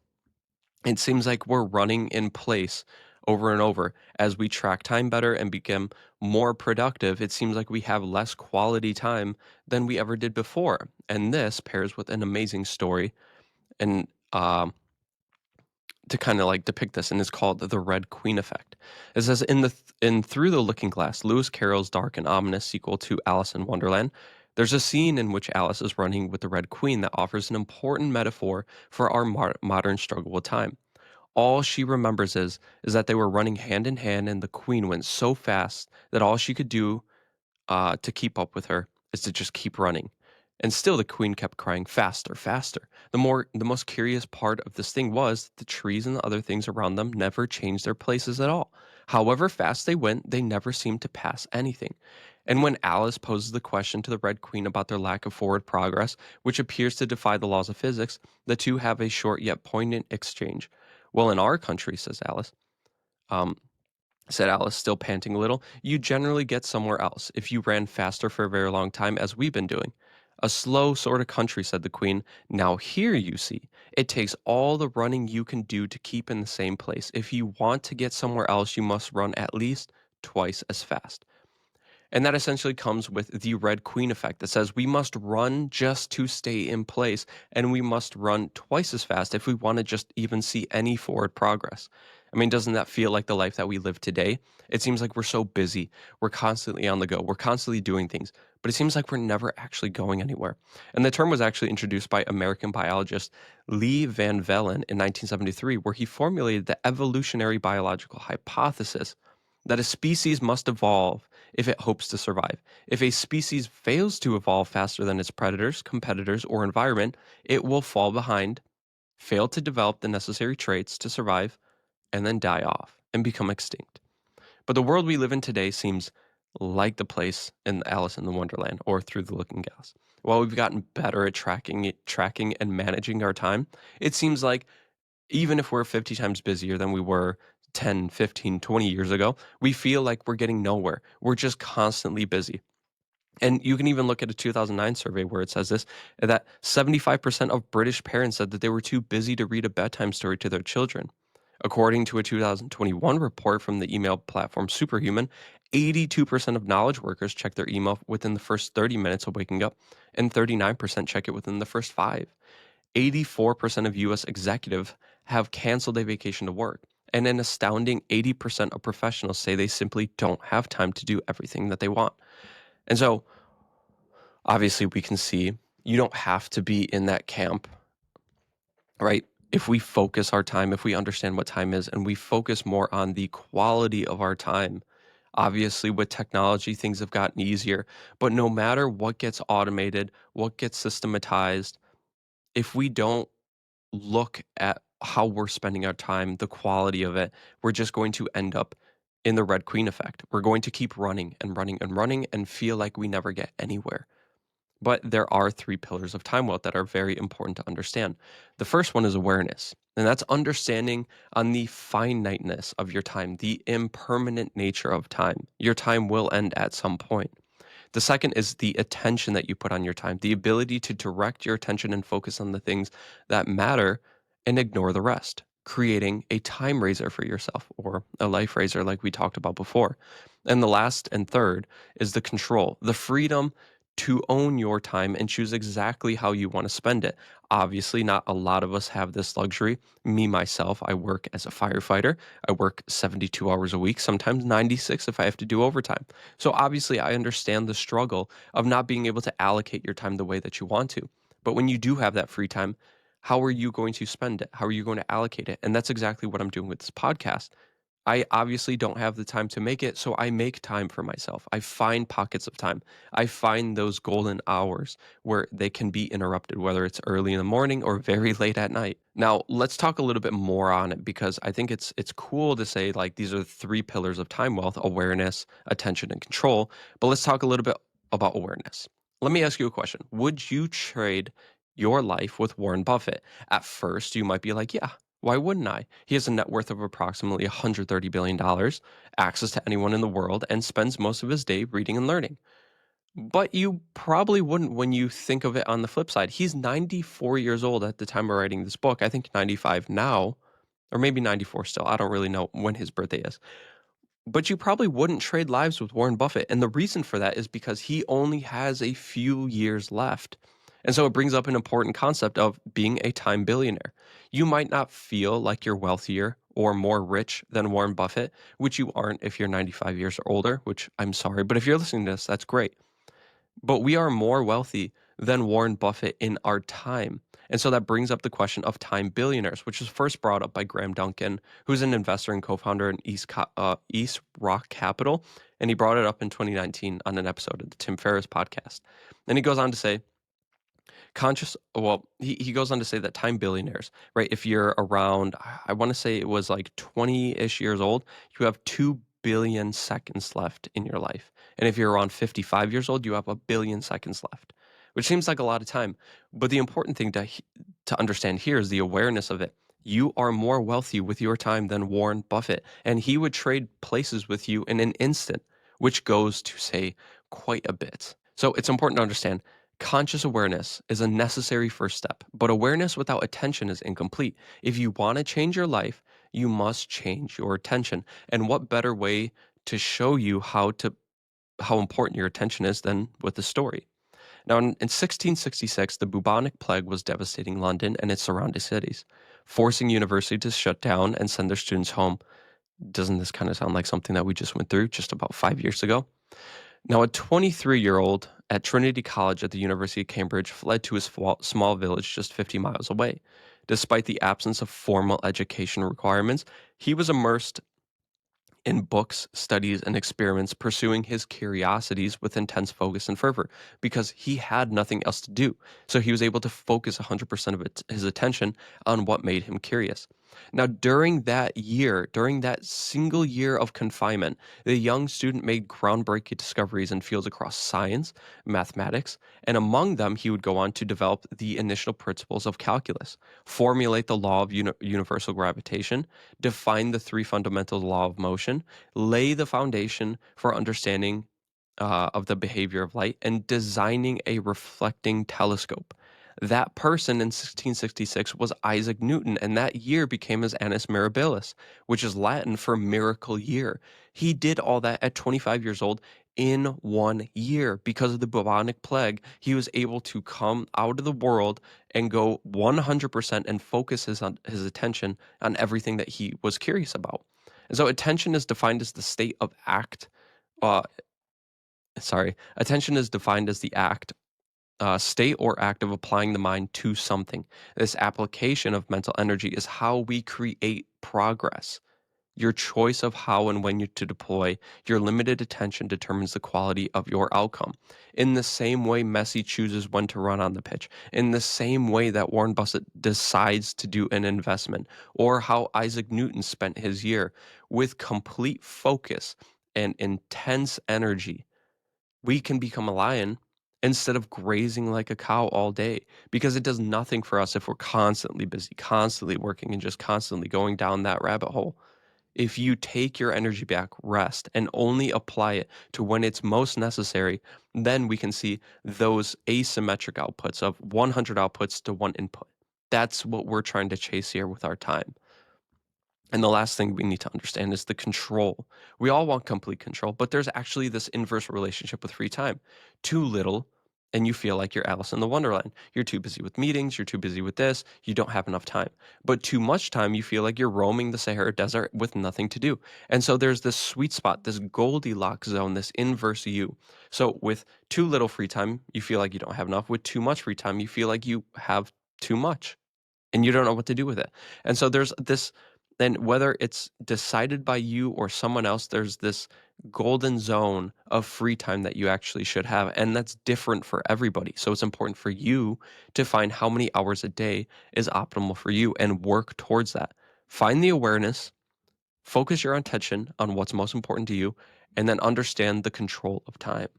S1: It seems like we're running in place over and over as we track time better and become more productive. It seems like we have less quality time than we ever did before. And this pairs with an amazing story and to kind of like depict this, and it's called the Red Queen effect. It says in Through the Looking Glass, Lewis Carroll's dark and ominous sequel to Alice in Wonderland, there's a scene in which Alice is running with the Red Queen that offers an important metaphor for our modern struggle with time. All she remembers is that they were running hand in hand, and the Queen went so fast that all she could do to keep up with her is to just keep running. And still the queen kept crying faster, faster. The most curious part of this thing was the trees and the other things around them never changed their places at all. However fast they went, they never seemed to pass anything. And when Alice poses the question to the Red Queen about their lack of forward progress, which appears to defy the laws of physics, the two have a short yet poignant exchange. Well, in our country, um, said Alice, still panting a little, you generally get somewhere else if you ran faster for a very long time, as we've been doing. A slow sort of country, said the Queen. Now here you see, it takes all the running you can do to keep in the same place. If you want to get somewhere else, you must run at least twice as fast. And that essentially comes with the Red Queen effect that says we must run just to stay in place, and we must run twice as fast if we want to just even see any forward progress. I mean, doesn't that feel like the life that we live today? It seems like we're so busy. We're constantly on the go. We're constantly doing things, but it seems like we're never actually going anywhere. And the term was actually introduced by American biologist Lee Van Vellen in 1973, where he formulated the evolutionary biological hypothesis that a species must evolve if it hopes to survive. If a species fails to evolve faster than its predators, competitors, or environment, it will fall behind, fail to develop the necessary traits to survive, and then die off and become extinct. But the world we live in today seems like the place in Alice in the Wonderland or Through the Looking Glass. While we've gotten better at tracking and managing our time, it seems like even if we're 50 times busier than we were 10, 15, 20 years ago, we feel like we're getting nowhere. We're just constantly busy. And you can even look at a 2009 survey where it says this, that 75% of British parents said that they were too busy to read a bedtime story to their children. According to a 2021 report from the email platform Superhuman, 82% of knowledge workers check their email within the first 30 minutes of waking up, and 39% check it within the first 5. 84% of US executives have canceled a vacation to work, and an astounding 80% of professionals say they simply don't have time to do everything that they want. And so, obviously, we can see you don't have to be in that camp, right? If we focus our time, if we understand what time is, and we focus more on the quality of our time. Obviously, with technology, things have gotten easier, but no matter what gets automated, what gets systematized, if we don't look at how we're spending our time, the quality of it, we're just going to end up in the Red Queen effect. We're going to keep running and running and running and feel like we never get anywhere. But there are 3 pillars of time wealth that are very important to understand. The first one is awareness, and that's understanding on the finiteness of your time, the impermanent nature of time. Your time will end at some point. The second is the attention that you put on your time, the ability to direct your attention and focus on the things that matter and ignore the rest, creating a time raiser for yourself or a life raiser like we talked about before. And the last and third is the control, the freedom to own your time and choose exactly how you want to spend it. Obviously, not a lot of us have this luxury. Me, myself, I work as a firefighter. I work 72 hours a week, sometimes 96 if I have to do overtime. So obviously, I understand the struggle of not being able to allocate your time the way that you want to. But when you do have that free time, how are you going to spend it? How are you going to allocate it? And that's exactly what I'm doing with this podcast. I obviously don't have the time to make it, so I make time for myself. I find pockets of time. I find those golden hours where they can be interrupted, whether it's early in the morning or very late at night. Now, let's talk a little bit more on it because I think it's cool to say like these are the 3 pillars of time wealth: awareness, attention, and control. But let's talk a little bit about awareness. Let me ask you a question. Would you trade your life with Warren Buffett? At first, you might be like, yeah, why wouldn't I? He has a net worth of approximately $130 billion, access to anyone in the world, and spends most of his day reading and learning. But you probably wouldn't when you think of it on the flip side. He's 94 years old at the time of writing this book. I think 95 now, or maybe 94 still. I don't really know when his birthday is. But you probably wouldn't trade lives with Warren Buffett. And the reason for that is because he only has a few years left. And so it brings up an important concept of being a time billionaire. You might not feel like you're wealthier or more rich than Warren Buffett, which you aren't if you're 95 years or older, which I'm sorry, but if you're listening to this, that's great. But we are more wealthy than Warren Buffett in our time. And so that brings up the question of time billionaires, which was first brought up by Graham Duncan, who's an investor and co-founder in East Rock Capital. And he brought it up in 2019 on an episode of the Tim Ferriss podcast. And he goes on to say, he goes on to say that time billionaires, right? If you're around, I want to say it was like 20-ish years old, you have 2 billion seconds left in your life. And if you're around 55 years old, you have a billion seconds left, which seems like a lot of time. But the important thing to understand here is the awareness of it. You are more wealthy with your time than Warren Buffett, and he would trade places with you in an instant, which goes to say quite a bit. So it's important to understand conscious awareness is a necessary first step, but awareness without attention is incomplete. If you want to change your life, you must change your attention. And what better way to show you how important your attention is than with a story? Now, in 1666, the bubonic plague was devastating London and its surrounding cities, forcing universities to shut down and send their students home. Doesn't this kind of sound like something that we just went through just about 5 years ago? Now, a 23-year-old at Trinity College at the University of Cambridge fled to a small village just 50 miles away. Despite the absence of formal education requirements, he was immersed in books, studies, and experiments, pursuing his curiosities with intense focus and fervor because he had nothing else to do. So he was able to focus 100% of his attention on what made him curious. Now, during that single year of confinement, the young student made groundbreaking discoveries in fields across science, mathematics, and among them, he would go on to develop the initial principles of calculus, formulate the law of universal gravitation, define the three fundamental law of motion, lay the foundation for understanding of the behavior of light, and designing a reflecting telescope. That person in 1666 was Isaac Newton, and that year became his Annus Mirabilis, which is Latin for miracle year. He did all that at 25 years old in 1 year. Because of the bubonic plague, he was able to come out of the world and go 100% and focus his attention on everything that he was curious about. And so attention is defined as the state of act. Uh, Attention is defined as the state or act of applying the mind to something. This application of mental energy is how we create progress. Your choice of how and when you to deploy your limited attention determines the quality of your outcome. In the same way Messi chooses when to run on the pitch, in the same way that Warren Buffett decides to do an investment, or how Isaac Newton spent his year with complete focus and intense energy, we can become a lion instead of grazing like a cow all day, because it does nothing for us if we're constantly busy, constantly working, and just constantly going down that rabbit hole. If you take your energy back, rest, and only apply it to when it's most necessary, then we can see those asymmetric outputs of 100 outputs to one input. That's what we're trying to chase here with our time. And the last thing we need to understand is the control. We all want complete control, but there's actually this inverse relationship with free time. Too little, and you feel like you're Alice in the Wonderland. You're too busy with meetings, you're too busy with this, you don't have enough time. But too much time, you feel like you're roaming the Sahara Desert with nothing to do. And so there's this sweet spot, this Goldilocks zone, this inverse you. So with too little free time, you feel like you don't have enough. With too much free time, you feel like you have too much and you don't know what to do with it. And so there's this, and whether it's decided by you or someone else, there's this golden zone of free time that you actually should have. And that's different for everybody. So it's important for you to find how many hours a day is optimal for you and work towards that. Find the awareness, focus your attention on what's most important to you, and then understand the control of time.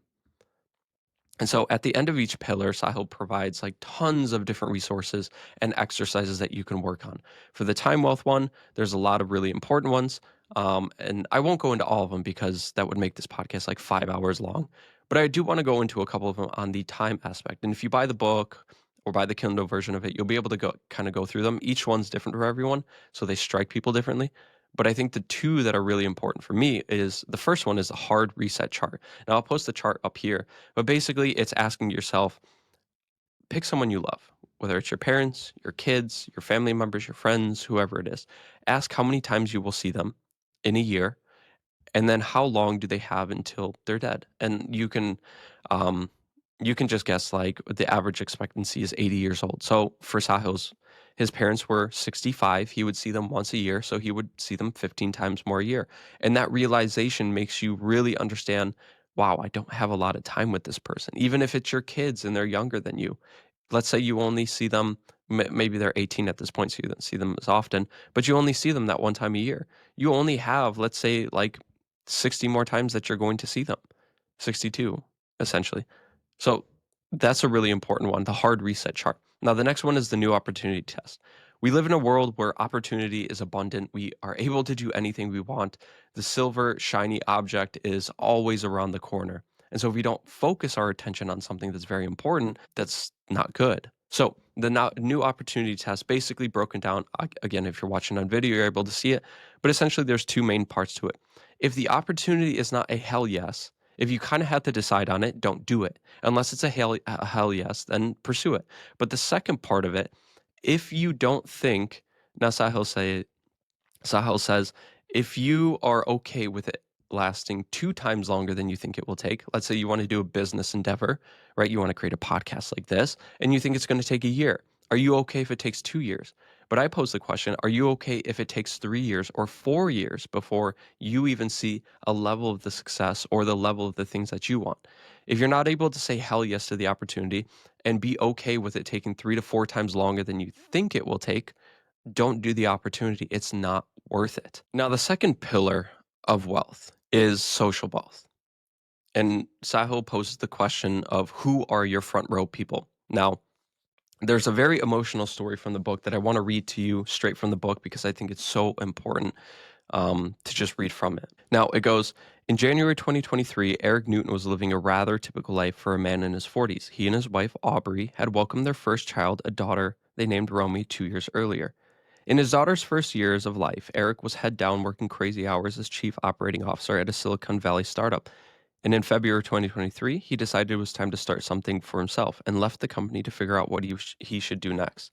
S1: And so at the end of each pillar, Sahil provides like tons of different resources and exercises that you can work on. For the time wealth one, there's a lot of really important ones. And I won't go into all of them because that would make this podcast like 5 hours long. But I do want to go into a couple of them on the time aspect. And if you buy the book or buy the Kindle version of it, you'll be able to go through them. Each one's different for everyone, so they strike people differently. But I think the two that are really important for me is the first one is a hard reset chart. Now I'll post the chart up here, but basically it's asking yourself, pick someone you love, whether it's your parents, your kids, your family members, your friends, whoever it is. Ask how many times you will see them in a year, and then how long do they have until they're dead? And um, you can just guess like the average expectancy is 80 years old. So for Sahil's, his parents were 65. He would see them once a year, so he would see them 15 times more a year. And that realization makes you really understand, wow, I don't have a lot of time with this person. Even if it's your kids and they're younger than you. Let's say you only see them, maybe they're 18 at this point, so you don't see them as often, but you only see them that one time a year. You only have, let's say, like 60 more times that you're going to see them. 62, essentially. So that's a really important one, the hard reset chart. Now, the next one is the new opportunity test. We live in a world where opportunity is abundant. We are able to do anything we want. The silver, shiny object is always around the corner. And so if we don't focus our attention on something that's very important, that's not good. So the new opportunity test basically broken down, again, if you're watching on video, you're able to see it, but essentially there's two main parts to it. If the opportunity is not a hell yes, if you kind of have to decide on it, don't do it. Unless it's a hell yes, then pursue it. But the second part of it, if you don't think, now Sahil says, if you are okay with it lasting 2 times longer than you think it will take, let's say you want to do a business endeavor, right? You want to create a podcast like this, and you think it's going to take a year. Are you okay if it takes 2 years? But I pose the question, are you okay if it takes 3 years or 4 years before you even see a level of the success or the level of the things that you want? If you're not able to say hell yes to the opportunity and be okay with it taking 3 to 4 times longer than you think it will take, don't do the opportunity. It's not worth it. Now, the second pillar of wealth is social wealth. And Sahil poses the question of who are your front row people? Now, there's a very emotional story from the book that I want to read to you straight from the book because I think it's so important to just read from it. Now, it goes, in January 2023, Eric Newton was living a rather typical life for a man in his 40s. He and his wife, Aubrey, had welcomed their first child, a daughter they named Romy, 2 years earlier. In his daughter's first years of life, Eric was head down working crazy hours as chief operating officer at a Silicon Valley startup. And in February 2023, he decided it was time to start something for himself and left the company to figure out what he should do next.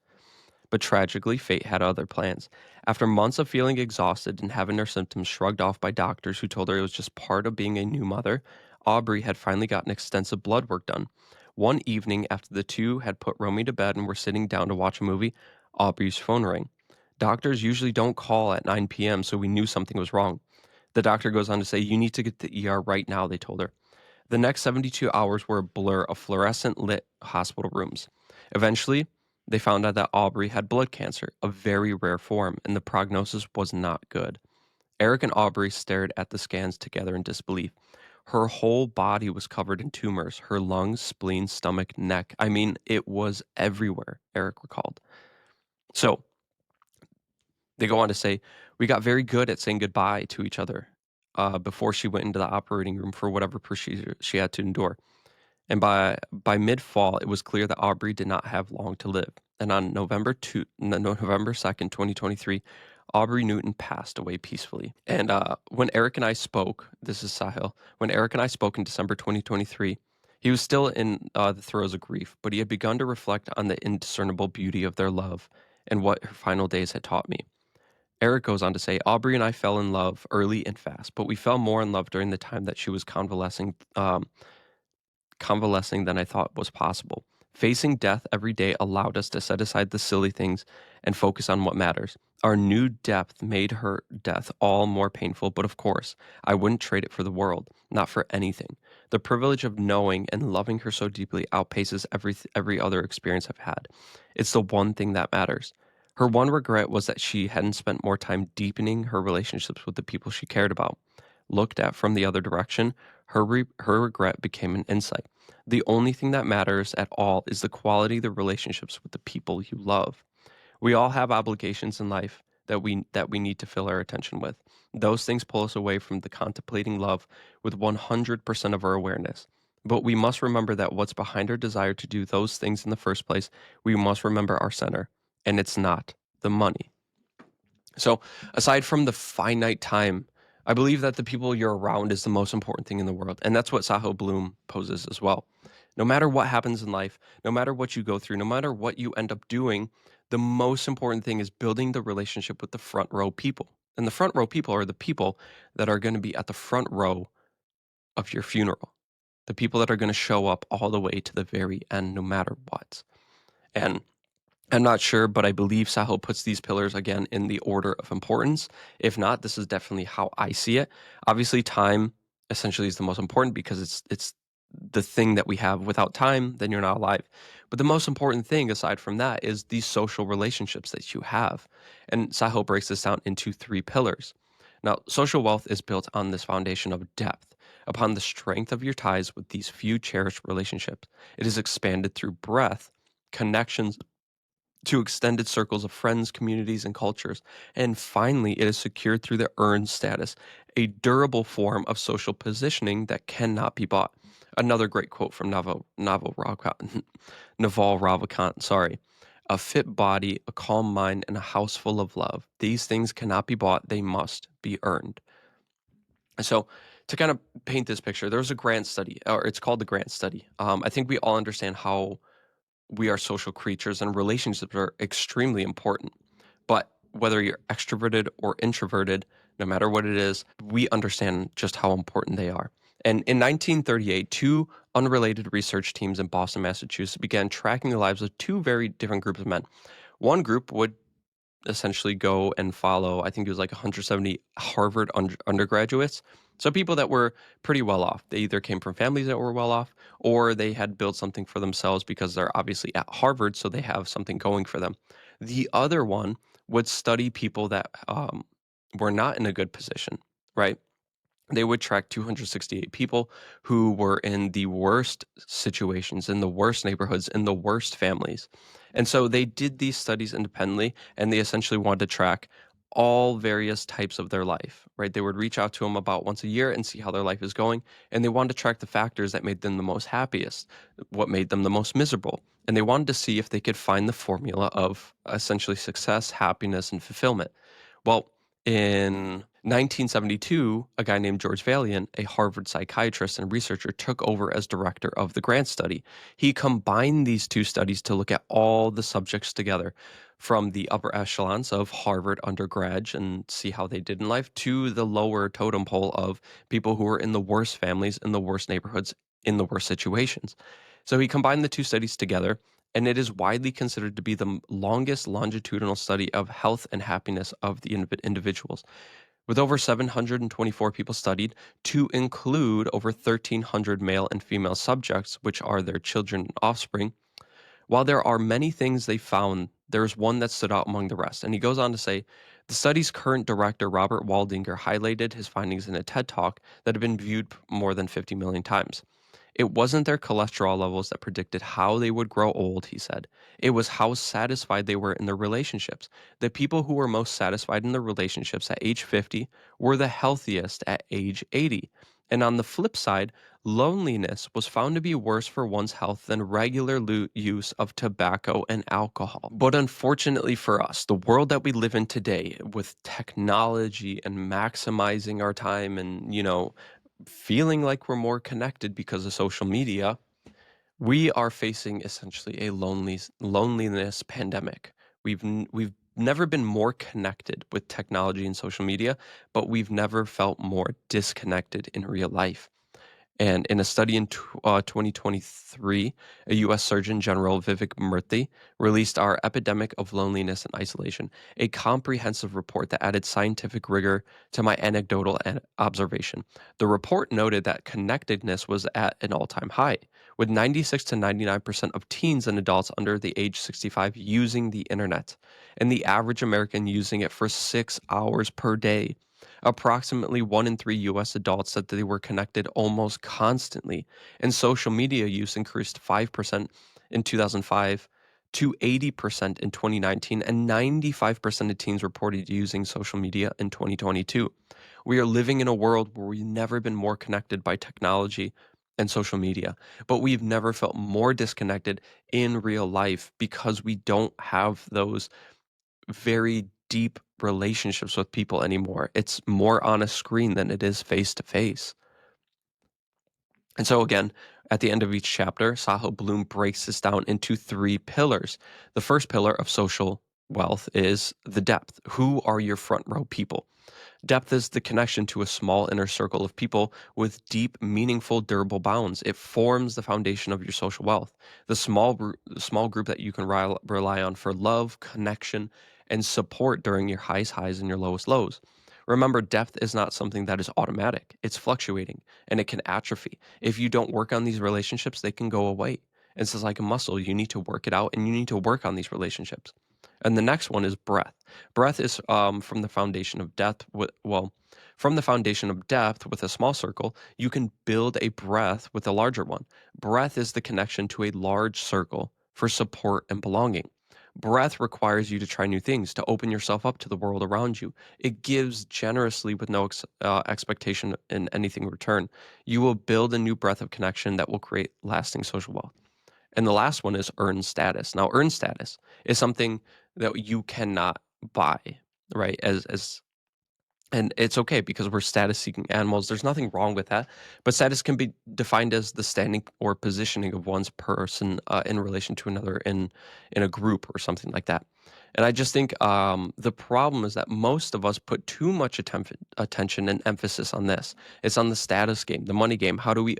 S1: But tragically, fate had other plans. After months of feeling exhausted and having her symptoms shrugged off by doctors who told her it was just part of being a new mother, Aubrey had finally gotten extensive blood work done. One evening, after the two had put Romy to bed and were sitting down to watch a movie, Aubrey's phone rang. Doctors usually don't call at 9 p.m., so we knew something was wrong. The doctor goes on to say, "You need to get to the ER right now," they told her. The next 72 hours were a blur of fluorescent lit hospital rooms. Eventually, they found out that Aubrey had blood cancer, a very rare form, and the prognosis was not good. Eric and Aubrey stared at the scans together in disbelief. Her whole body was covered in tumors, her lungs, spleen, stomach, neck. I mean, it was everywhere, Eric recalled. So, they go on to say, we got very good at saying goodbye to each other before she went into the operating room for whatever procedure she had to endure. And by mid-fall, it was clear that Aubrey did not have long to live. And on November 2nd, 2023, Aubrey Newton passed away peacefully. And when Eric and I spoke, this is Sahil, when Eric and I spoke in December 2023, he was still in the throes of grief, but he had begun to reflect on the indiscernible beauty of their love and what her final days had taught me. Eric goes on to say, Aubrey and I fell in love early and fast, but we fell more in love during the time that she was convalescing than I thought was possible. Facing death every day allowed us to set aside the silly things and focus on what matters. Our new depth made her death all more painful, but of course, I wouldn't trade it for the world, not for anything. The privilege of knowing and loving her so deeply outpaces every other experience I've had. It's the one thing that matters. Her one regret was that she hadn't spent more time deepening her relationships with the people she cared about. Looked at from the other direction, her regret became an insight. The only thing that matters at all is the quality of the relationships with the people you love. We all have obligations in life that we need to fill our attention with. Those things pull us away from the contemplating love with 100% of our awareness. But we must remember that what's behind our desire to do those things in the first place, we must remember our center, and it's not the money. So, aside from the finite time, I believe that the people you're around is the most important thing in the world. And that's what Sahil Bloom poses as well. No matter what happens in life, no matter what you go through, no matter what you end up doing, the most important thing is building the relationship with the front row people. And the front row people are the people that are going to be at the front row of your funeral, the people that are going to show up all the way to the very end, no matter what. And I'm not sure, but I believe Sahil puts these pillars again in the order of importance. If not, this is definitely how I see it. Obviously, time essentially is the most important because it's the thing that we have. Without time, then you're not alive. But the most important thing aside from that is these social relationships that you have. And Sahil breaks this down into three pillars. Now, social wealth is built on this foundation of depth. Upon the strength of your ties with these few cherished relationships, it is expanded through breadth, connections to extended circles of friends, communities, and cultures. And finally, it is secured through the earned status, a durable form of social positioning that cannot be bought. Another great quote from Naval Ravikant, sorry. A fit body, a calm mind, and a house full of love. These things cannot be bought, they must be earned. So, to kind of paint this picture, there's a grant study, or it's called the grant study. I think we all understand how we are social creatures and relationships are extremely important. But whether you're extroverted or introverted, no matter what it is, we understand just how important they are. And in 1938, two unrelated research teams in Boston, Massachusetts began tracking the lives of two very different groups of men. One group would essentially go and follow, I think it was like 170 Harvard undergraduates. So people that were pretty well off. They either came from families that were well off or they had built something for themselves because they're obviously at Harvard, so they have something going for them. The other one would study people that were not in a good position, right? They would track 268 people who were in the worst situations, in the worst neighborhoods, in the worst families. And so they did these studies independently, and they essentially wanted to track all various types of their life, right? They would reach out to them about once a year and see how their life is going. And they wanted to track the factors that made them the most happiest, what made them the most miserable. And they wanted to see if they could find the formula of essentially success, happiness, and fulfillment. Well, in 1972, a guy named George Valiant, a Harvard psychiatrist and researcher, took over as director of the grant study. He combined these two studies to look at all the subjects together, from the upper echelons of Harvard undergrads and see how they did in life to the lower totem pole of people who were in the worst families, in the worst neighborhoods, in the worst situations. So he combined the two studies together, and it is widely considered to be the longest longitudinal study of health and happiness of the individuals. With over 724 people studied, to include over 1,300 male and female subjects, which are their children and offspring. While there are many things they found, there's one that stood out among the rest. And he goes on to say, the study's current director, Robert Waldinger, highlighted his findings in a TED Talk that had been viewed more than 50 million times. It wasn't their cholesterol levels that predicted how they would grow old, he said. It was how satisfied they were in their relationships. The people who were most satisfied in their relationships at age 50 were the healthiest at age 80. And on the flip side, loneliness was found to be worse for one's health than regular use of tobacco and alcohol. But unfortunately for us, the world that we live in today, with technology and maximizing our time and, feeling like we're more connected because of social media, we are facing essentially a loneliness pandemic. We've never been more connected with technology and social media, but we've never felt more disconnected in real life. And in a study in 2023, a U.S. Surgeon General Vivek Murthy released Our Epidemic of Loneliness and Isolation, a comprehensive report that added scientific rigor to my anecdotal observation. The report noted that connectedness was at an all-time high, with 96 to 99% of teens and adults under the age 65 using the internet, and the average American using it for 6 hours per day. Approximately 1 in 3 U.S. adults said that they were connected almost constantly, and social media use increased 5% in 2005 to 80% in 2019, and 95% of teens reported using social media in 2022. We are living in a world where we've never been more connected by technology and social media, but we've never felt more disconnected in real life because we don't have those very deep relationships with people anymore. It's more on a screen than it is face to face. And so again, At the end of each chapter, Sahil Bloom breaks this down into three pillars. The first pillar of social wealth is the depth. Who are your front row people? Depth is the connection to a small inner circle of people with deep, meaningful, durable bonds. It forms the foundation of your social wealth. The small group that you can rely on for love, connection, and support during your highs and your lowest lows. Remember, depth is not something that is automatic. It's fluctuating and it can atrophy. If you don't work on these relationships, they can go away. It's just like a muscle. You need to work it out and you need to work on these relationships. And the next one is breadth. Breadth is from the foundation of depth. From the foundation of depth with a small circle, you can build a breadth with a larger one. Breadth is the connection to a large circle for support and belonging. Breadth requires you to try new things, to open yourself up to the world around you. It gives generously with no expectation in anything in return. You will build a new breadth of connection that will create lasting social wealth. And the last one is earned status. Now, earned status is something that you cannot buy, right? And it's okay because we're status seeking animals. There's nothing wrong with that. But status can be defined as the standing or positioning of one's person in relation to another in a group or something like that. And I just think the problem is that most of us put too much attention and emphasis on this. It's on the status game, the money game. How do we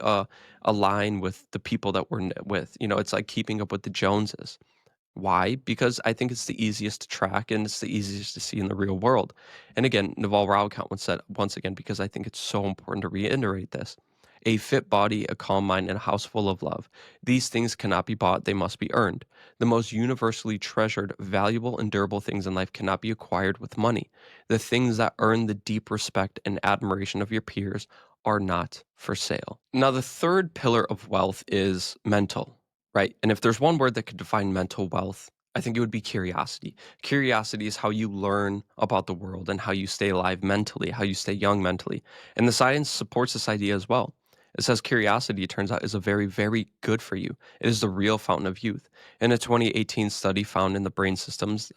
S1: align with the people that we're with? You know, it's like keeping up with the Joneses. Why? Because I think it's the easiest to track and it's the easiest to see in the real world. And again, Naval Ravikant once said, once again, because I think it's so important to reiterate this: a fit body, a calm mind, and a house full of love. These things cannot be bought, they must be earned. The most universally treasured, valuable, and durable things in life cannot be acquired with money. The things that earn the deep respect and admiration of your peers are not for sale. Now, the third pillar of wealth is mental. Right. And if there's one word that could define mental wealth, I think it would be curiosity. Curiosity is how you learn about the world and how you stay alive mentally, how you stay young mentally. And the science supports this idea as well. It says curiosity, it turns out, is a very, very good for you. It is the real fountain of youth. In a 2018 study found in the brain systems,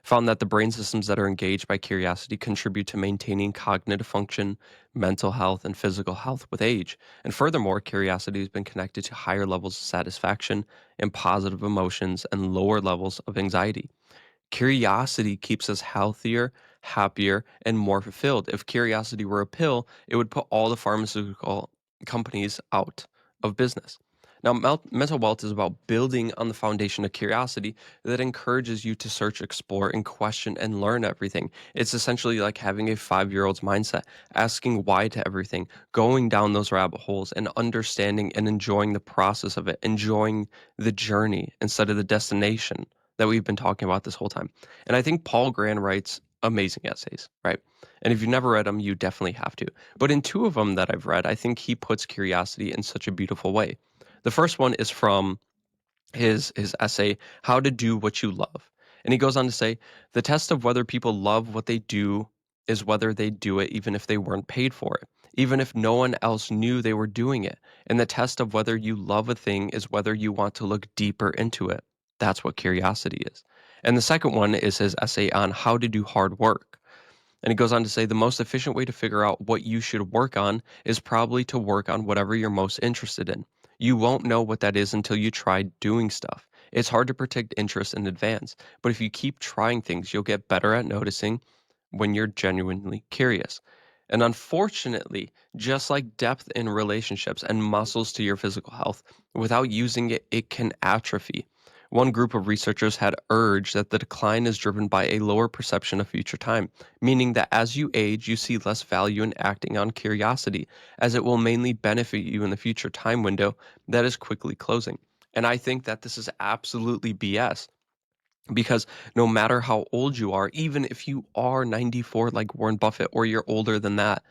S1: found that the brain systems that are engaged by curiosity contribute to maintaining cognitive function, mental health, and physical health with age. And furthermore, curiosity has been connected to higher levels of satisfaction and positive emotions and lower levels of anxiety. Curiosity keeps us healthier, happier, and more fulfilled. If curiosity were a pill, it would put all the pharmaceutical companies out of business. Now, mental wealth is about building on the foundation of curiosity that encourages you to search, explore, and question and learn everything. It's essentially like having a 5-year-old's mindset, asking why to everything, going down those rabbit holes, and understanding and enjoying the process of it, enjoying the journey instead of the destination that we've been talking about this whole time. And I think Paul Graham writes amazing essays, right? And if you've never read them, you definitely have to. But in two of them that I've read, I think he puts curiosity in such a beautiful way. The first one is from his essay, How to Do What You Love. And he goes on to say, the test of whether people love what they do is whether they do it even if they weren't paid for it, even if no one else knew they were doing it. And the test of whether you love a thing is whether you want to look deeper into it. That's what curiosity is. And the second one is his essay on how to do hard work. And he goes on to say the most efficient way to figure out what you should work on is probably to work on whatever you're most interested in. You won't know what that is until you try doing stuff. It's hard to predict interest in advance, but if you keep trying things, you'll get better at noticing when you're genuinely curious. And unfortunately, just like depth in relationships and muscles to your physical health, without using it, it can atrophy. One group of researchers had urged that the decline is driven by a lower perception of future time, meaning that as you age, you see less value in acting on curiosity, as it will mainly benefit you in the future time window that is quickly closing. And I think that this is absolutely BS because no matter how old you are, even if you are 94 like Warren Buffett or you're older than that,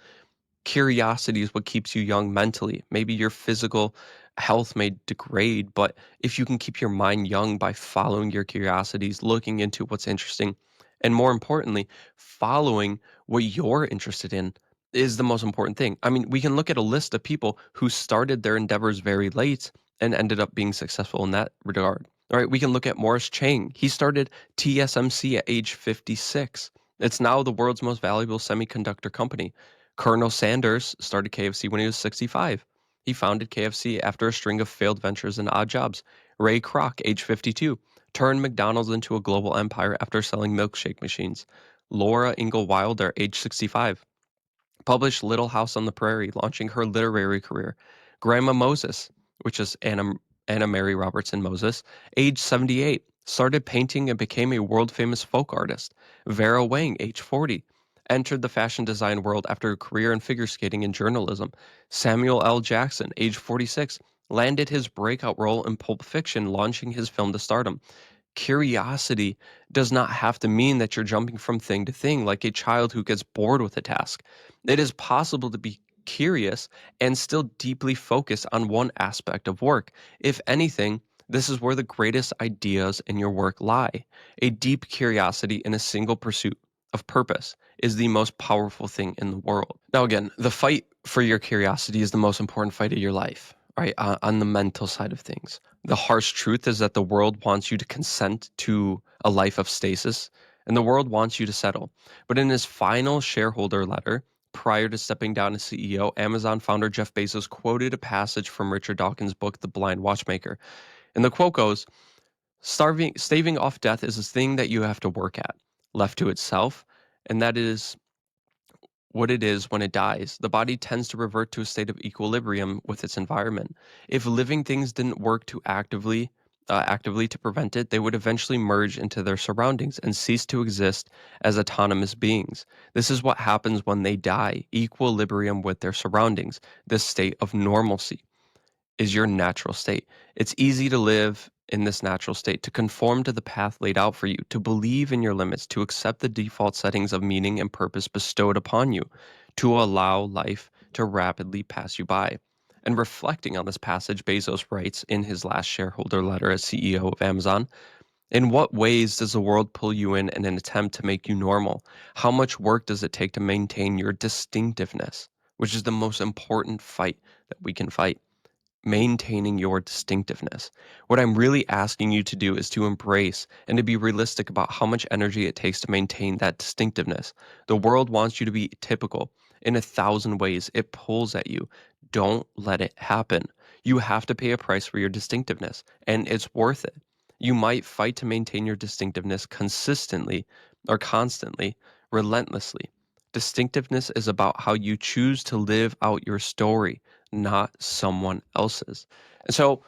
S1: curiosity is what keeps you young mentally. Maybe your physical health may degrade, but if you can keep your mind young by following your curiosities, looking into what's interesting, and more importantly, following what you're interested in is the most important thing. I mean, we can look at a list of people who started their endeavors very late and ended up being successful in that regard. All right, we can look at Morris Chang. He started TSMC at age 56. It's now the world's most valuable semiconductor company. Colonel Sanders started KFC when he was 65. He founded KFC after a string of failed ventures and odd jobs. Ray Kroc, age 52, turned McDonald's into a global empire after selling milkshake machines. Laura Ingalls Wilder, age 65, published Little House on the Prairie, launching her literary career. Grandma Moses, which is Anna Mary Robertson Moses, age 78, started painting and became a world famous folk artist. Vera Wang, age 40, entered the fashion design world after a career in figure skating and journalism. Samuel L. Jackson, age 46, landed his breakout role in Pulp Fiction, launching his film to stardom. Curiosity does not have to mean that you're jumping from thing to thing like a child who gets bored with a task. It is possible to be curious and still deeply focus on one aspect of work. If anything, this is where the greatest ideas in your work lie. A deep curiosity in a single pursuit of purpose is the most powerful thing in the world. Now, again, the fight for your curiosity is the most important fight of your life, right? On the mental side of things. The harsh truth is that the world wants you to consent to a life of stasis, and the world wants you to settle. But in his final shareholder letter, prior to stepping down as CEO, Amazon founder Jeff Bezos quoted a passage from Richard Dawkins' book, The Blind Watchmaker. And the quote goes, staving off death is a thing that you have to work at, left to itself, and that is what it is when it dies. The body tends to revert to a state of equilibrium with its environment. If living things didn't work to actively to prevent it, they would eventually merge into their surroundings and cease to exist as autonomous beings. This is what happens when they die, equilibrium with their surroundings, this state of normalcy is your natural state. It's easy to live in this natural state, to conform to the path laid out for you, to believe in your limits, to accept the default settings of meaning and purpose bestowed upon you, to allow life to rapidly pass you by. And reflecting on this passage, Bezos writes in his last shareholder letter as CEO of Amazon, in what ways does the world pull you in an attempt to make you normal? How much work does it take to maintain your distinctiveness, which is the most important fight that we can fight? Maintaining your distinctiveness. What I'm really asking you to do is to embrace and to be realistic about how much energy it takes to maintain that distinctiveness. The world wants you to be typical in 1,000 ways. It pulls at you. Don't let it happen. You have to pay a price for your distinctiveness, and it's worth it. You might fight to maintain your distinctiveness consistently or constantly, relentlessly. Distinctiveness is about how you choose to live out your story, not someone else's. And so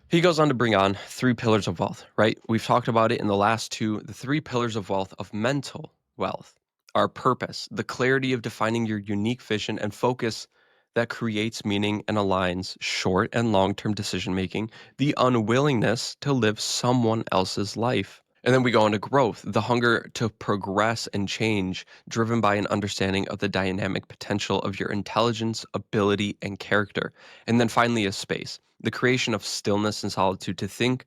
S1: he goes on to bring on 3 pillars of wealth, right? We've talked about it in the last two. The 3 pillars of wealth, of mental wealth, are purpose, the clarity of defining your unique vision and focus that creates meaning and aligns short and long-term decision making, the unwillingness to live someone else's life. And then we go into growth, the hunger to progress and change, driven by an understanding of the dynamic potential of your intelligence, ability, and character. And then finally, a space, the creation of stillness and solitude to think,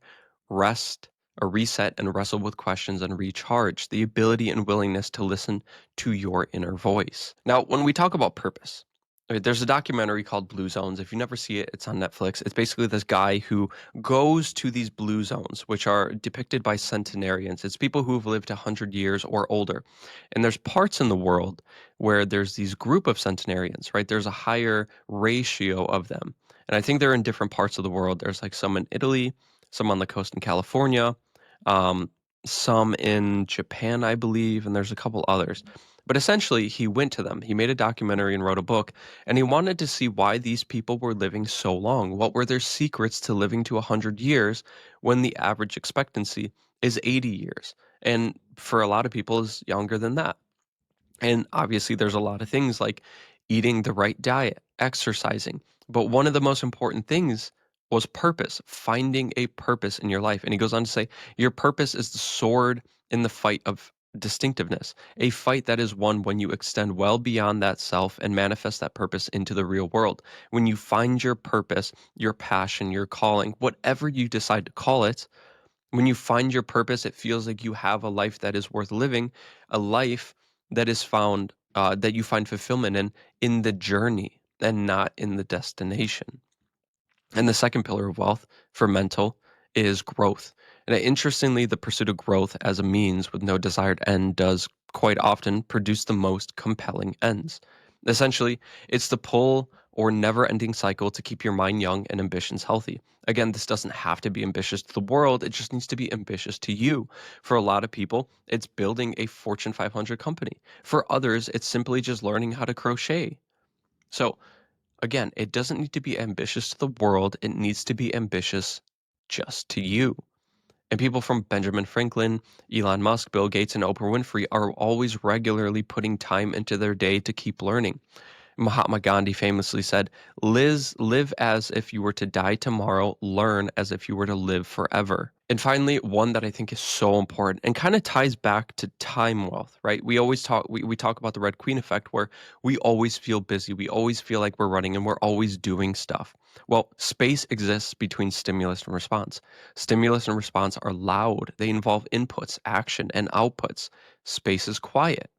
S1: rest, or reset and wrestle with questions and recharge, the ability and willingness to listen to your inner voice. Now, when we talk about purpose, right, there's a documentary called Blue Zones. If you never see it, it's on Netflix. It's basically this guy who goes to these blue zones, which are depicted by centenarians. It's people who have lived 100 years or older. And there's parts in the world where there's these group of centenarians, right? There's a higher ratio of them. And I think they're in different parts of the world. There's like some in Italy, some on the coast in California, um, some in Japan, I believe, and there's a couple others. But essentially, he went to them. He made a documentary and wrote a book, and he wanted to see why these people were living so long. What were their secrets to living to 100 years when the average expectancy is 80 years? And for a lot of people is younger than that. And obviously, there's a lot of things like eating the right diet, exercising. But one of the most important things was purpose, finding a purpose in your life. And he goes on to say, your purpose is the sword in the fight of distinctiveness, a fight that is won when you extend well beyond that self and manifest that purpose into the real world. When you find your purpose, your passion, your calling, whatever you decide to call it, when you find your purpose, it feels like you have a life that is worth living, a life that is found, that you find fulfillment in the journey and not in the destination. And the second pillar of wealth for mental is growth. And interestingly, the pursuit of growth as a means with no desired end does quite often produce the most compelling ends. Essentially, it's the pull or never ending cycle to keep your mind young and ambitions healthy. Again, this doesn't have to be ambitious to the world, it just needs to be ambitious to you. For a lot of people, it's building a Fortune 500 company. For others, it's simply just learning how to crochet. So, again, it doesn't need to be ambitious to the world, it needs to be ambitious just to you. And people from Benjamin Franklin, Elon Musk, Bill Gates, and Oprah Winfrey are always regularly putting time into their day to keep learning. Mahatma Gandhi famously said, live as if you were to die tomorrow, learn as if you were to live forever. And finally, one that I think is so important and kind of ties back to time wealth, right? We talk about the Red Queen effect where we always feel busy, we always feel like we're running and we're always doing stuff. Well, space exists between stimulus and response. Stimulus and response are loud. They involve inputs, action, and outputs. Space is quiet.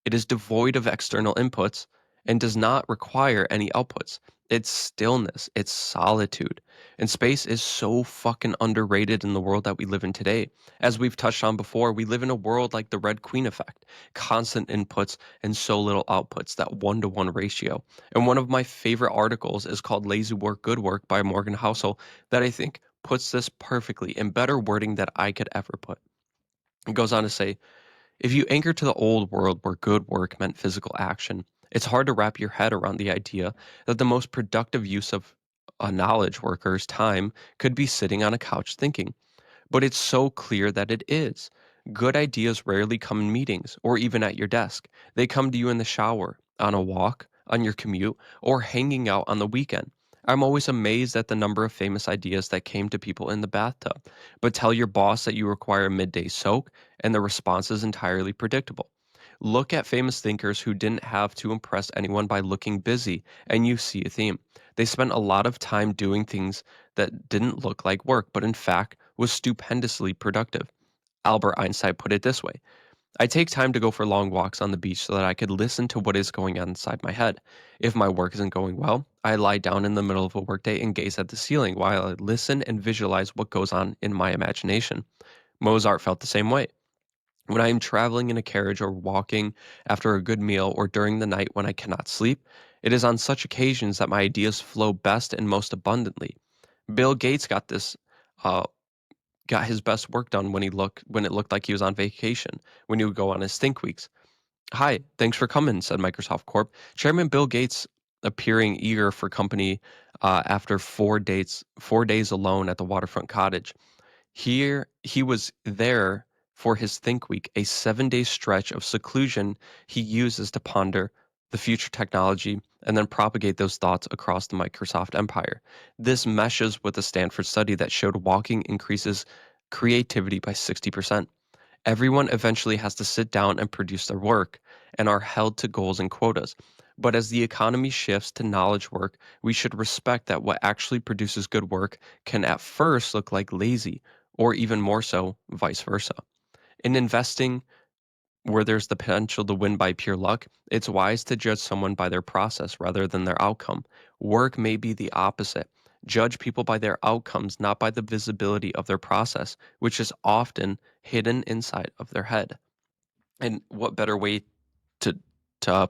S1: It is devoid of external inputs and does not require any outputs. It's stillness, it's solitude. And space is so fucking underrated in the world that we live in today. As we've touched on before, we live in a world like the Red Queen effect, constant inputs and so little outputs, that 1-to-1 ratio. And one of my favorite articles is called Lazy Work, Good Work by Morgan Housel that I think puts this perfectly in better wording that I could ever put. It goes on to say, if you anchor to the old world where good work meant physical action, it's hard to wrap your head around the idea that the most productive use of a knowledge worker's time could be sitting on a couch thinking. But it's so clear that it is. Good ideas rarely come in meetings or even at your desk. They come to you in the shower, on a walk, on your commute, or hanging out on the weekend. I'm always amazed at the number of famous ideas that came to people in the bathtub. But tell your boss that you require a midday soak, and the response is entirely predictable. Look at famous thinkers who didn't have to impress anyone by looking busy, and you see a theme. They spent a lot of time doing things that didn't look like work, but in fact was stupendously productive. Albert Einstein put it this way: I take time to go for long walks on the beach so that I could listen to what is going on inside my head. If my work isn't going well, I lie down in the middle of a workday and gaze at the ceiling while I listen and visualize what goes on in my imagination. Mozart felt the same way. When I am traveling in a carriage or walking after a good meal or during the night when I cannot sleep, it is on such occasions that my ideas flow best and most abundantly. Bill Gates uh, got his best work done when it looked like he was on vacation, when he would go on his think weeks. Hi, thanks for coming, said Microsoft Corp. Chairman Bill Gates appearing eager for company after 4 days alone at the waterfront cottage. Here he was there for his Think Week, a 7-day stretch of seclusion he uses to ponder the future technology and then propagate those thoughts across the Microsoft empire. This meshes with a Stanford study that showed walking increases creativity by 60%. Everyone eventually has to sit down and produce their work and are held to goals and quotas. But as the economy shifts to knowledge work, we should respect that what actually produces good work can at first look like lazy, or even more so, vice versa. In investing, where there's the potential to win by pure luck, it's wise to judge someone by their process rather than their outcome. Work may be the opposite. Judge people by their outcomes, not by the visibility of their process, which is often hidden inside of their head. And what better way to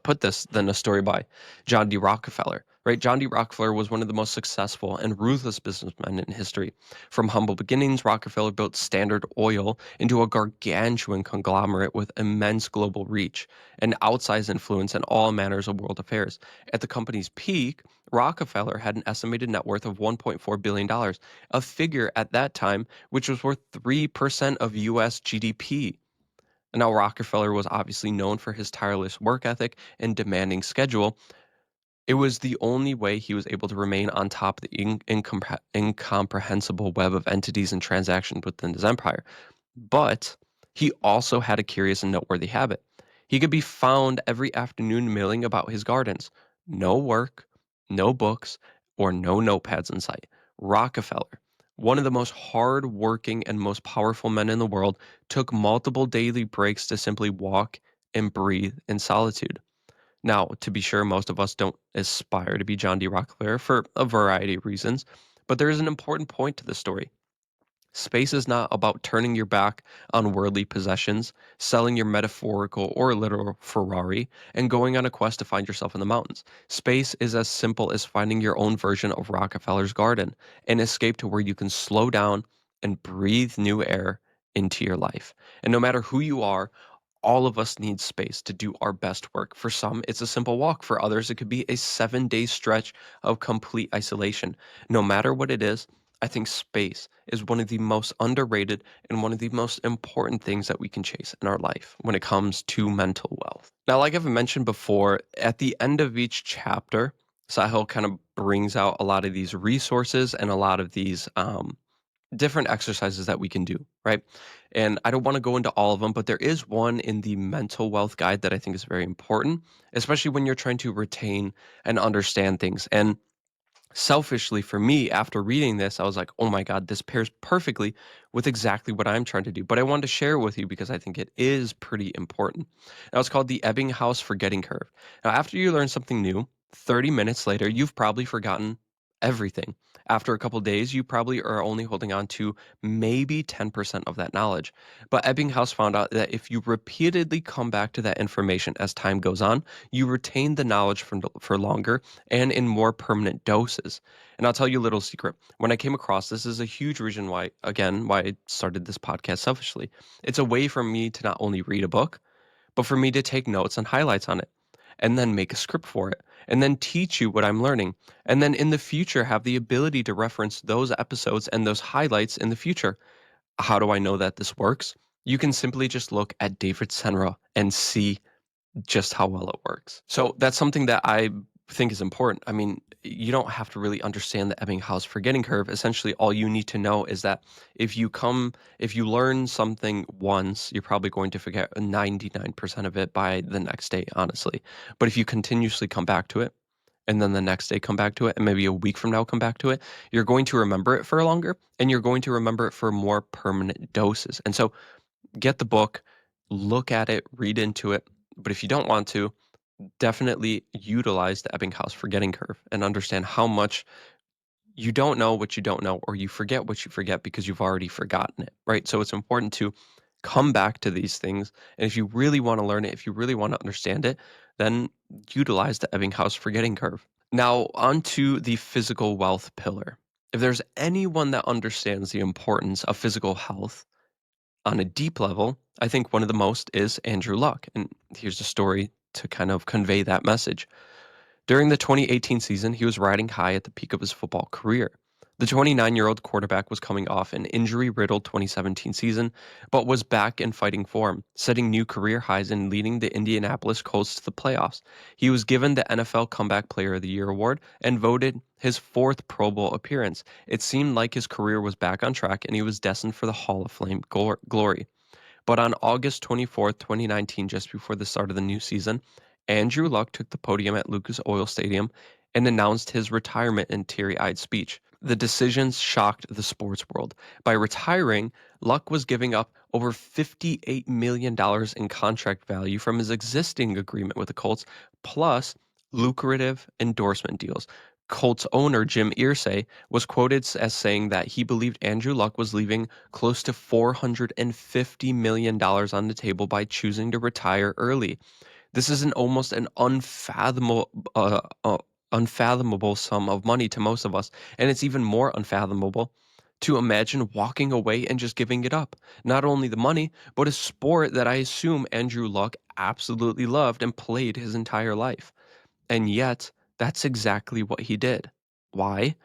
S1: put this than a story by John D. Rockefeller, right? John D. Rockefeller was one of the most successful and ruthless businessmen in history. From humble beginnings, Rockefeller built Standard Oil into a gargantuan conglomerate with immense global reach and outsized influence in all manners of world affairs. At the company's peak, Rockefeller had an estimated net worth of $1.4 billion, a figure at that time which was worth 3% of US GDP. Now, Rockefeller was obviously known for his tireless work ethic and demanding schedule. It was the only way he was able to remain on top of the incomprehensible web of entities and transactions within his empire. But he also had a curious and noteworthy habit. He could be found every afternoon milling about his gardens. No work, no books, or no notepads in sight. Rockefeller, one of the most hard-working and most powerful men in the world, took multiple daily breaks to simply walk and breathe in solitude. Now, to be sure, most of us don't aspire to be John D. Rockefeller for a variety of reasons, but there is an important point to the story. Space is not about turning your back on worldly possessions, selling your metaphorical or literal Ferrari, and going on a quest to find yourself in the mountains. Space is as simple as finding your own version of Rockefeller's garden, an escape to where you can slow down and breathe new air into your life. And no matter who you are, all of us need space to do our best work. For some, it's a simple walk. For others, it could be a 7 day stretch of complete isolation. No matter what it is, I think space is one of the most underrated and one of the most important things that we can chase in our life when it comes to mental wealth. Now, like I've mentioned before, at the end of each chapter, Sahil kind of brings out a lot of these resources and a lot of these different exercises that we can do, right? And I don't want to go into all of them, but there is one in the mental wealth guide that I think is very important, especially when you're trying to retain and understand things. And selfishly for me, after reading this, I was like, oh my God, this pairs perfectly with exactly what I'm trying to do. But I wanted to share it with you because I think it is pretty important. Now, it's called the Ebbinghaus forgetting curve. Now, after you learn something new, 30 minutes later, you've probably forgotten everything. After a couple days, you probably are only holding on to maybe 10% of that knowledge. But Ebbinghaus found out that if you repeatedly come back to that information as time goes on, you retain the knowledge for longer and in more permanent doses. And I'll tell you a little secret. When I came across this is a huge reason why, again, why I started this podcast selfishly. It's a way for me to not only read a book, but for me to take notes and highlights on it, and then make a script for it, and then teach you what I'm learning. And then in the future, have the ability to reference those episodes and those highlights in the future. How do I know that this works? You can simply just look at David Senra and see just how well it works. So that's something that I think is important. I mean, you don't have to really understand the Ebbinghaus forgetting curve. Essentially, all you need to know is that if you learn something once, you're probably going to forget 99% of it by the next day, honestly. But if you continuously come back to it, and then the next day come back to it, and maybe a week from now come back to it, you're going to remember it for longer, and you're going to remember it for more permanent doses. And so get the book, look at it, read into it. But if you don't want to, definitely utilize the Ebbinghaus forgetting curve and understand how much you don't know what you don't know, or you forget what you forget because you've already forgotten it, right? So it's important to come back to these things. And if you really want to learn it, if you really want to understand it, then utilize the Ebbinghaus forgetting curve. Now, onto the physical wealth pillar. If there's anyone that understands the importance of physical health, on a deep level, I think one of the most is Andrew Luck. And here's a story to kind of convey that message. During the 2018 season, he was riding high at the peak of his football career. The 29-year-old quarterback was coming off an injury-riddled 2017 season, but was back in fighting form, setting new career highs and leading the Indianapolis Colts to the playoffs. He was given the NFL Comeback Player of the Year award and voted his fourth Pro Bowl appearance. It seemed like his career was back on track and he was destined for the Hall of Fame glory. But on August 24th, 2019, just before the start of the new season, Andrew Luck took the podium at Lucas Oil Stadium and announced his retirement in teary-eyed speech. The decision shocked the sports world. By retiring, Luck was giving up over $58 million in contract value from his existing agreement with the Colts, plus lucrative endorsement deals. Colts owner Jim Irsay was quoted as saying that he believed Andrew Luck was leaving close to $450 million on the table by choosing to retire early. This is almost an unfathomable sum of money to most of us, and it's even more unfathomable to imagine walking away and just giving it up. Not only the money, but a sport that I assume Andrew Luck absolutely loved and played his entire life. And yet, that's exactly what he did. Why?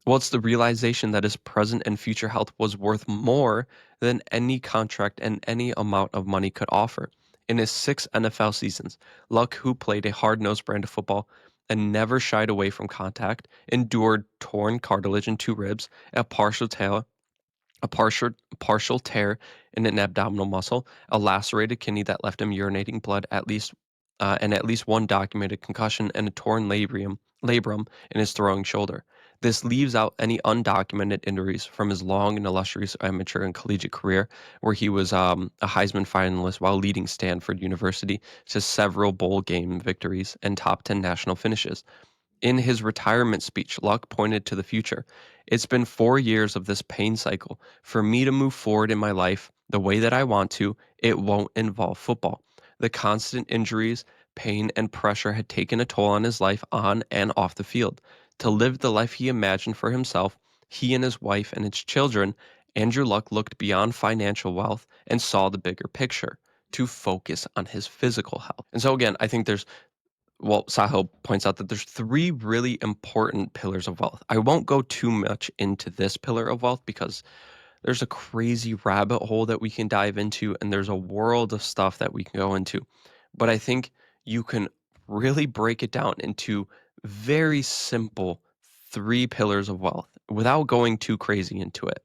S1: Well, it's the realization that his present and future health was worth more than any contract and any amount of money could offer. In his 6 NFL seasons, Luck, who played a hard-nosed brand of football and never shied away from contact, endured torn cartilage in 2 ribs, a partial tear in an abdominal muscle, a lacerated kidney that left him urinating blood and at least one documented concussion and a torn labrum in his throwing shoulder. This leaves out any undocumented injuries from his long and illustrious amateur and collegiate career, where he was a Heisman finalist while leading Stanford University to several bowl game victories and top 10 national finishes. In his retirement speech, Luck pointed to the future. It's been 4 years of this pain cycle. For me to move forward in my life the way that I want to, it won't involve football. The constant injuries, pain, and pressure had taken a toll on his life on and off the field. To live the life he imagined for himself, he and his wife and his children, Andrew Luck looked beyond financial wealth and saw the bigger picture to focus on his physical health. And so, again, I think Sahil points out that there's three really important pillars of wealth. I won't go too much into this pillar of wealth because there's a crazy rabbit hole that we can dive into, and there's a world of stuff that we can go into. But I think you can really break it down into very simple three pillars of wealth without going too crazy into it.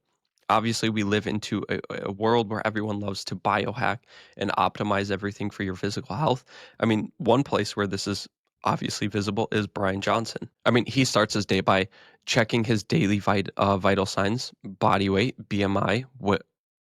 S1: Obviously, we live into a world where everyone loves to biohack and optimize everything for your physical health. I mean, one place where this is obviously visible is Brian Johnson. I mean, he starts his day by checking his daily vital signs, body weight, BMI,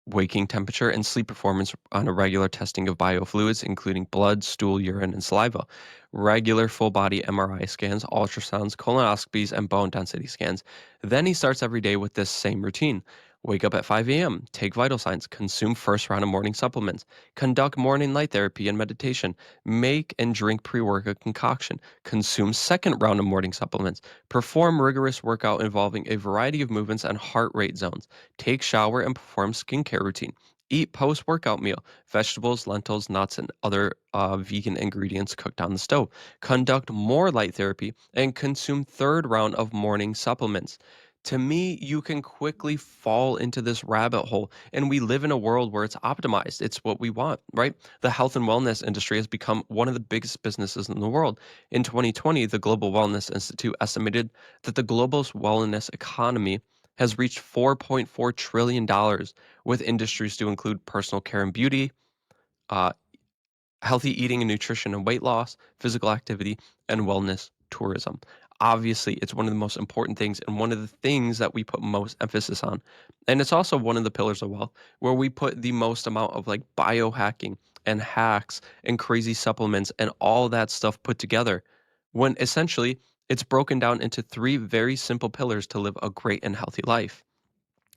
S1: waking temperature, and sleep performance on a regular testing of biofluids, including blood, stool, urine, and saliva, regular full body MRI scans, ultrasounds, colonoscopies, and bone density scans. Then he starts every day with this same routine. Wake up at 5 a.m., take vital signs, consume first round of morning supplements, conduct morning light therapy and meditation, make and drink pre workout concoction, consume second round of morning supplements, perform rigorous workout involving a variety of movements and heart rate zones, take shower and perform skincare routine, eat post workout meal, vegetables, lentils, nuts, and other vegan ingredients cooked on the stove, conduct more light therapy, and consume third round of morning supplements. To me, you can quickly fall into this rabbit hole, and we live in a world where it's optimized. It's what we want, right? The health and wellness industry has become one of the biggest businesses in the world. In 2020, the Global Wellness Institute estimated that the global wellness economy has reached $4.4 trillion, with industries to include personal care and beauty, uh, healthy eating and nutrition and weight loss, physical activity, and wellness tourism. Obviously, it's one of the most important things and one of the things that we put most emphasis on. And it's also one of the pillars of wealth where we put the most amount of like biohacking and hacks and crazy supplements and all that stuff put together when essentially it's broken down into three very simple pillars to live a great and healthy life.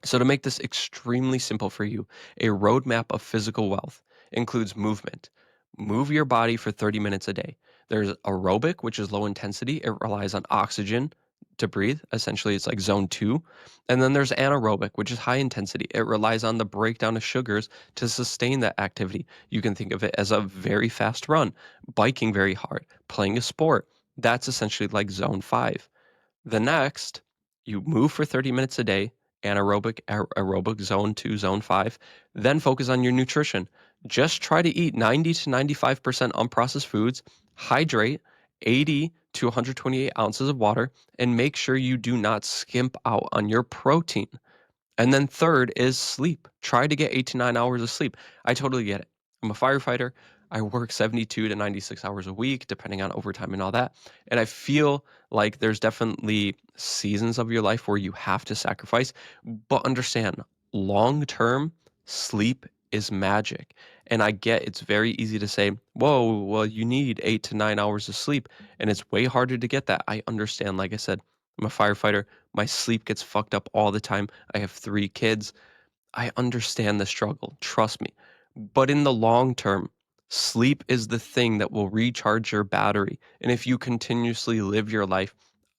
S1: So, to make this extremely simple for you, a roadmap of physical wealth includes movement. Move your body for 30 minutes a day. There's aerobic, which is low intensity, it relies on oxygen to breathe. Essentially, it's like zone two. And then there's anaerobic, which is high intensity. It relies on the breakdown of sugars to sustain that activity. You can think of it as a very fast run, biking very hard, playing a sport. That's essentially like zone five. The next, you move for 30 minutes a day, anaerobic, aerobic zone 2, zone 5, then focus on your nutrition. Just try to eat 90 to 95% unprocessed foods, hydrate 80 to 128 ounces of water, and make sure you do not skimp out on your protein. And then third is sleep. Try to get 8 to 9 hours of sleep. I totally get it. I'm a firefighter. I work 72 to 96 hours a week, depending on overtime and all that. And I feel like there's definitely seasons of your life where you have to sacrifice. But understand, long term, sleep is magic. And I get it's very easy to say, whoa, well, you need 8 to 9 hours of sleep. And it's way harder to get that. I understand. Like I said, I'm a firefighter. My sleep gets fucked up all the time. I have three kids. I understand the struggle. Trust me. But in the long term, sleep is the thing that will recharge your battery. And if you continuously live your life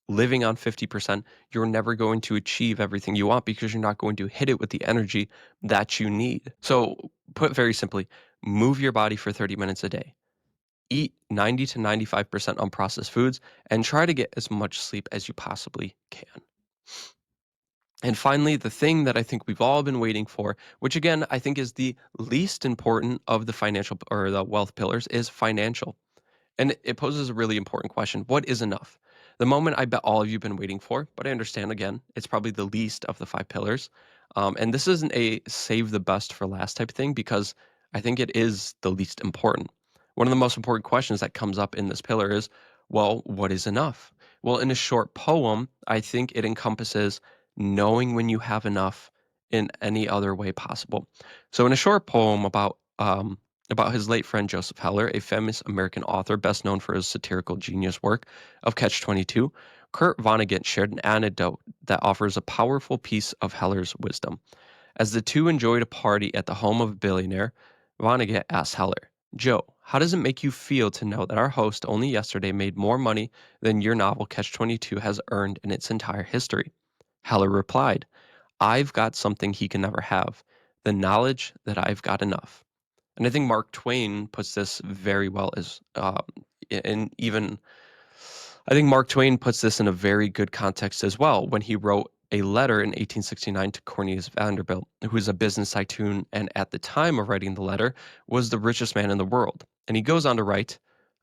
S1: living on 50%, you're never going to achieve everything you want because you're not going to hit it with the energy that you need. So, put very simply, move your body for 30 minutes a day. Eat 90 to 95% unprocessed foods and try to get as much sleep as you possibly can. And finally, the thing that I think we've all been waiting for, which again, I think is the least important of the financial or the wealth pillars, is financial. And it poses a really important question. What is enough? The moment I bet all of you have been waiting for, but I understand again, it's probably the least of the five pillars. And this isn't a save the best for last type of thing because I think it is the least important. One of the most important questions that comes up in this pillar is, well, what is enough? Well, in a short poem, I think it encompasses knowing when you have enough in any other way possible. So, in a short poem about about his late friend Joseph Heller, a famous American author best known for his satirical genius work of Catch-22, Kurt Vonnegut shared an anecdote that offers a powerful piece of Heller's wisdom. As the two enjoyed a party at the home of a billionaire, Vonnegut asked Heller, "Joe, how does it make you feel to know that our host only yesterday made more money than your novel Catch-22 has earned in its entire history?" Heller replied, "I've got something he can never have, the knowledge that I've got enough." And I think Mark Twain puts this very well as, and even I think Mark Twain puts this in a very good context as well when he wrote a letter in 1869 to Cornelius Vanderbilt, who was a business tycoon and at the time of writing the letter was the richest man in the world. And he goes on to write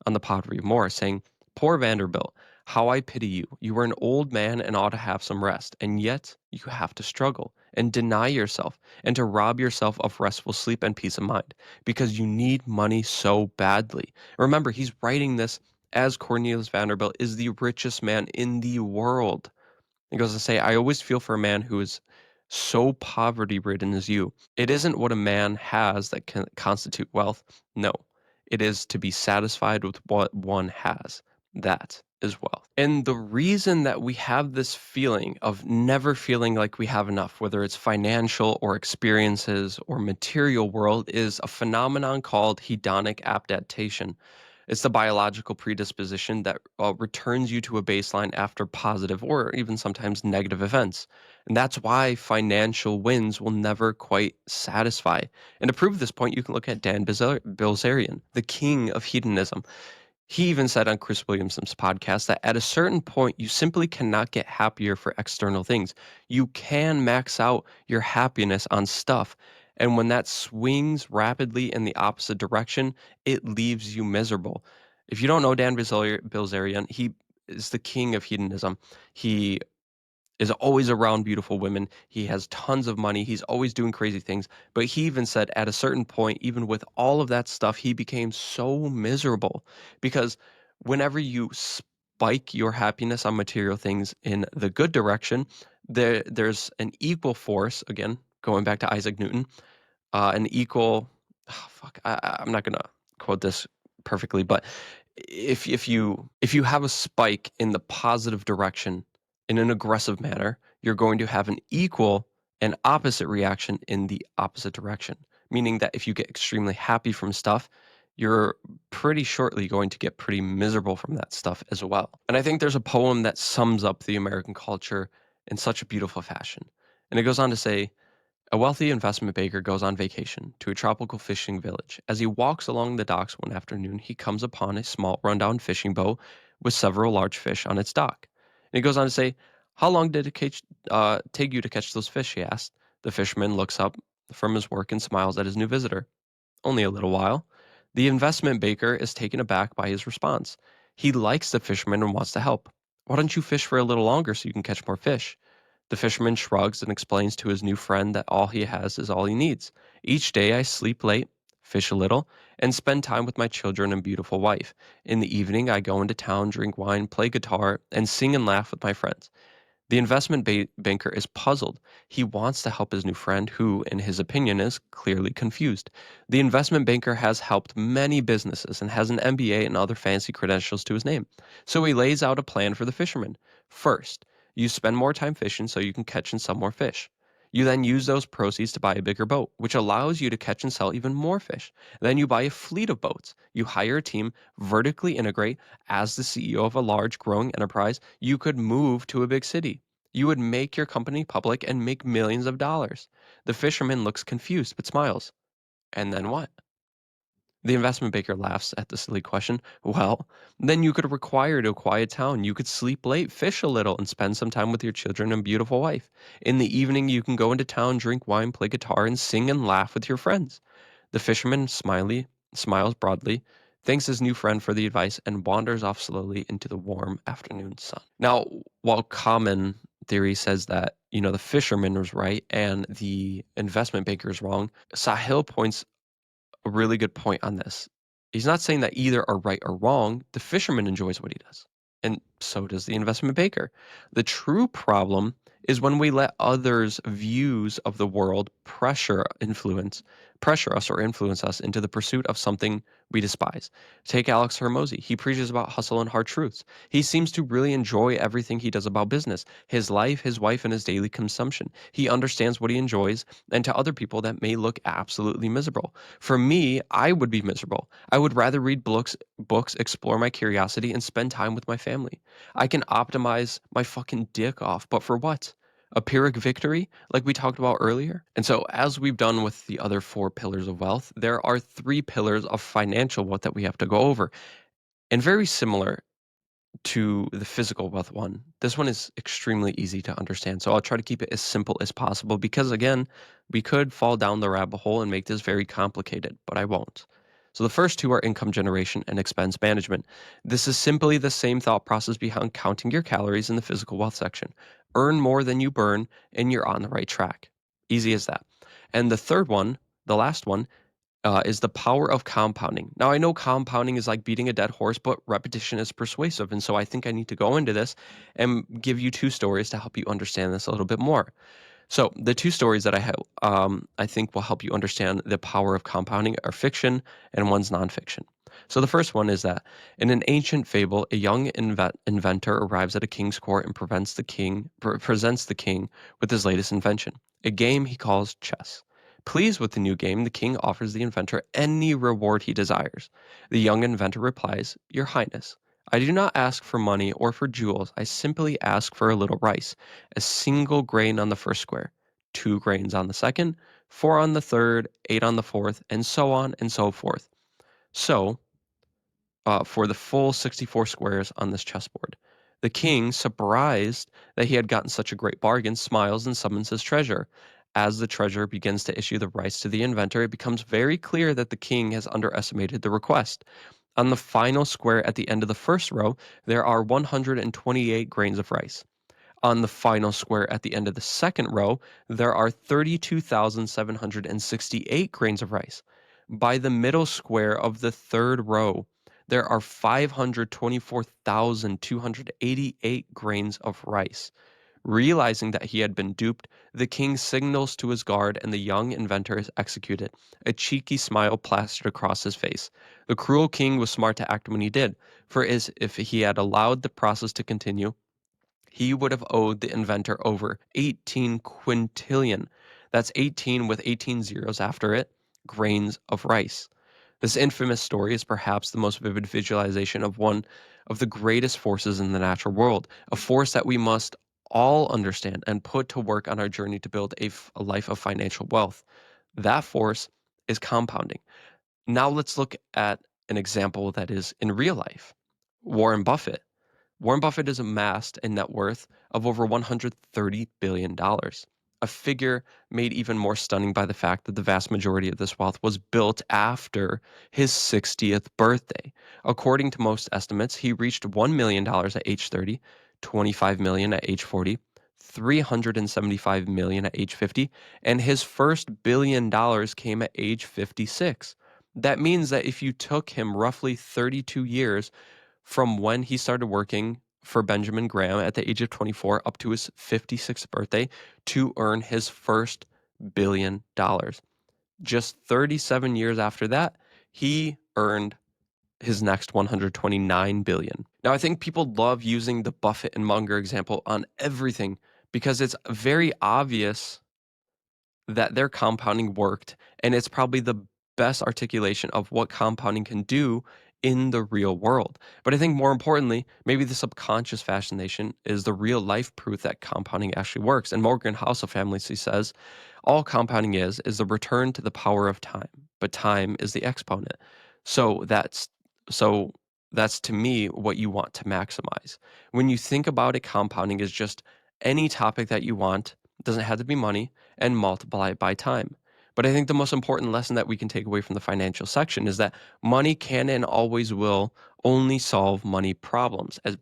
S1: on the poverty of more, saying, "Poor Vanderbilt, how I pity you. You are an old man and ought to have some rest, and yet you have to struggle and deny yourself and to rob yourself of restful sleep and peace of mind because you need money so badly." Remember, he's writing this as Cornelius Vanderbilt is the richest man in the world. He goes to say, "I always feel for a man who is so poverty ridden as you. It isn't what a man has that can constitute wealth. No, it is to be satisfied with what one has. That is wealth." And the reason that we have this feeling of never feeling like we have enough, whether it's financial or experiences or material world, is a phenomenon called hedonic adaptation. It's the biological predisposition that returns you to a baseline after positive or even sometimes negative events. And that's why financial wins will never quite satisfy. And to prove this point, you can look at Dan Bilzerian, the king of hedonism. He even said on Chris Williamson's podcast that at a certain point, you simply cannot get happier for external things. You can max out your happiness on stuff. And when that swings rapidly in the opposite direction, it leaves you miserable. If you don't know Dan Bilzerian, he is the king of hedonism. He is always around beautiful women. He has tons of money. He's always doing crazy things. But he even said at a certain point, even with all of that stuff, he became so miserable because whenever you spike your happiness on material things in the good direction, there's an equal force, again, going back to Isaac Newton, an equal, oh, fuck, I'm not gonna quote this perfectly, but if you have a spike in the positive direction in an aggressive manner, you're going to have an equal and opposite reaction in the opposite direction. Meaning that if you get extremely happy from stuff, you're pretty shortly going to get pretty miserable from that stuff as well. And I think there's a poem that sums up the American culture in such a beautiful fashion. And it goes on to say, "A wealthy investment banker goes on vacation to a tropical fishing village. As he walks along the docks one afternoon, he comes upon a small rundown fishing boat with several large fish on its dock. And he goes on to say, 'How long did it take you to catch those fish?' he asked. The fisherman looks up from his work and smiles at his new visitor. 'Only a little while.' The investment banker is taken aback by his response. He likes the fisherman and wants to help. 'Why don't you fish for a little longer so you can catch more fish?' The fisherman shrugs and explains to his new friend that all he has is all he needs. 'Each day I sleep late, fish a little, and spend time with my children and beautiful wife. In the evening I go into town, drink wine, play guitar, and sing and laugh with my friends.' The investment banker is puzzled. He wants to help his new friend, who, in his opinion, is clearly confused. The investment banker has helped many businesses and has an MBA and other fancy credentials to his name. So he lays out a plan for the fisherman. First, you spend more time fishing so you can catch and sell more fish. You then use those proceeds to buy a bigger boat, which allows you to catch and sell even more fish. Then you buy a fleet of boats. You hire a team, vertically integrate. As the CEO of a large, growing enterprise, you could move to a big city. You would make your company public and make millions of dollars." The fisherman looks confused but smiles. "And then what?" The investment banker laughs at the silly question. "Well, then you could require to a quiet town. You could sleep late, fish a little, and spend some time with your children and beautiful wife. In the evening, you can go into town, drink wine, play guitar, and sing and laugh with your friends." The fisherman smiles broadly, thanks his new friend for the advice, and wanders off slowly into the warm afternoon sun. Now, while common theory says that, the fisherman was right and the investment banker is wrong, Sahil points a really good point on this. He's not saying that either are right or wrong. The fisherman enjoys what he does, and so does the investment banker. The true problem is when we let others' views of the world pressure influence pressure us, or influence us into the pursuit of something we despise. Take Alex Hermosi. He preaches about hustle and hard truths. He seems to really enjoy everything he does about business, his life, his wife, and his daily consumption. He understands what he enjoys, and to other people, that may look absolutely miserable. For me, I would be miserable. I would rather read books, explore my curiosity, and spend time with my family. I can optimize my fucking dick off, but for what? A Pyrrhic victory, like we talked about earlier? And so, as we've done with the other four pillars of wealth, there are three pillars of financial wealth that we have to go over. And very similar to the physical wealth one, this one is extremely easy to understand. So I'll try to keep it as simple as possible because, again, we could fall down the rabbit hole and make this very complicated, but I won't. So the first two are income generation and expense management. This is simply the same thought process behind counting your calories in the physical wealth section. Earn more than you burn, and you're on the right track. Easy as that. And the third one, the last one, is the power of compounding. Now, I know compounding is like beating a dead horse, but repetition is persuasive. And so I think I need to go into this and give you two stories to help you understand this a little bit more. So, the two stories that I have, I think will help you understand the power of compounding are fiction and one's nonfiction. So, the first one is that in an ancient fable, a young inventor arrives at a king's court and presents the king with his latest invention, a game he calls chess. Pleased with the new game, the king offers the inventor any reward he desires. The young inventor replies, "Your Highness, I do not ask for money or for jewels. I simply ask for a little rice, a single grain on the first square, 2 grains on the second, 4 on the third, 8 on the fourth, and so on and so forth. So, for the full 64 squares on this chessboard. The king, surprised that he had gotten such a great bargain, smiles and summons his treasurer. As the treasurer begins to issue the rice to the inventor, it becomes very clear that the king has underestimated the request. On the final square at the end of the first row, there are 128 grains of rice. On the final square at the end of the second row, there are 32,768 grains of rice. By the middle square of the third row, there are 524,288 grains of rice. Realizing that he had been duped, the king signals to his guard and the young inventor is executed. A cheeky smile plastered across his face. The cruel king was smart to act when he did, for as if he had allowed the process to continue, he would have owed the inventor over 18 quintillion. That's 18 with 18 zeros after it, grains of rice. This infamous story is perhaps the most vivid visualization of one of the greatest forces in the natural world, a force that we must all understand and put to work on our journey to build a life of financial wealth. That force is compounding. Now let's look at an example that is in real life. Warren Buffett. Warren Buffett has amassed a net worth of over $130 billion, a figure made even more stunning by the fact that the vast majority of this wealth was built after his 60th birthday. According to most estimates, he reached $1 million at age 30, 25 million at age 40, 375 million at age 50, and his first $1 billion came at age 56. That means that if you took him roughly 32 years from when he started working for Benjamin Graham at the age of 24 up to his 56th birthday to earn his first $1 billion. Just 37 years after that, he earned his next 129 billion. Now, I think people love using the Buffett and Munger example on everything because it's very obvious that their compounding worked, and it's probably the best articulation of what compounding can do in the real world. But I think more importantly, maybe the subconscious fascination is the real life proof that compounding actually works. And Morgan Housel famously says, all compounding is the return to the power of time, but time is the exponent. So so that's to me what you want to maximize. When you think about it, compounding is just any topic that you want. It doesn't have to be money, and multiply it by time. But I think the most important lesson that we can take away from the financial section is that money can and always will only solve money problems. As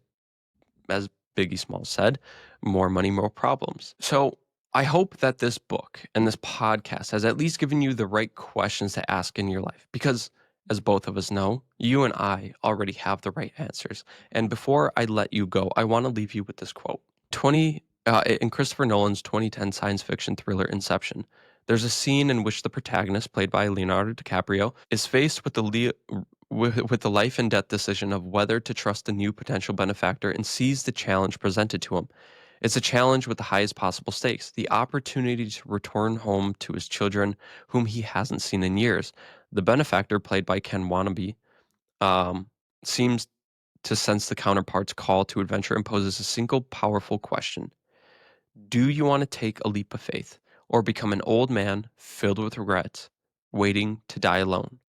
S1: Biggie Smalls said, more money, more problems. So I hope that this book and this podcast has at least given you the right questions to ask in your life because as both of us know, you and I already have the right answers. And before I let you go, I want to leave you with this quote. In Christopher Nolan's 2010 science fiction thriller Inception, There's a scene in which the protagonist, played by Leonardo DiCaprio, is faced with with the life and death decision of whether to trust a new potential benefactor and sees the challenge presented to him. It's a challenge with the highest possible stakes, the opportunity to return home to his children, whom he hasn't seen in years. The benefactor, played by Ken Wannabe, um, seems to sense the counterpart's call to adventure and poses a single powerful question: do you want to take a leap of faith or become an old man filled with regrets, waiting to die alone?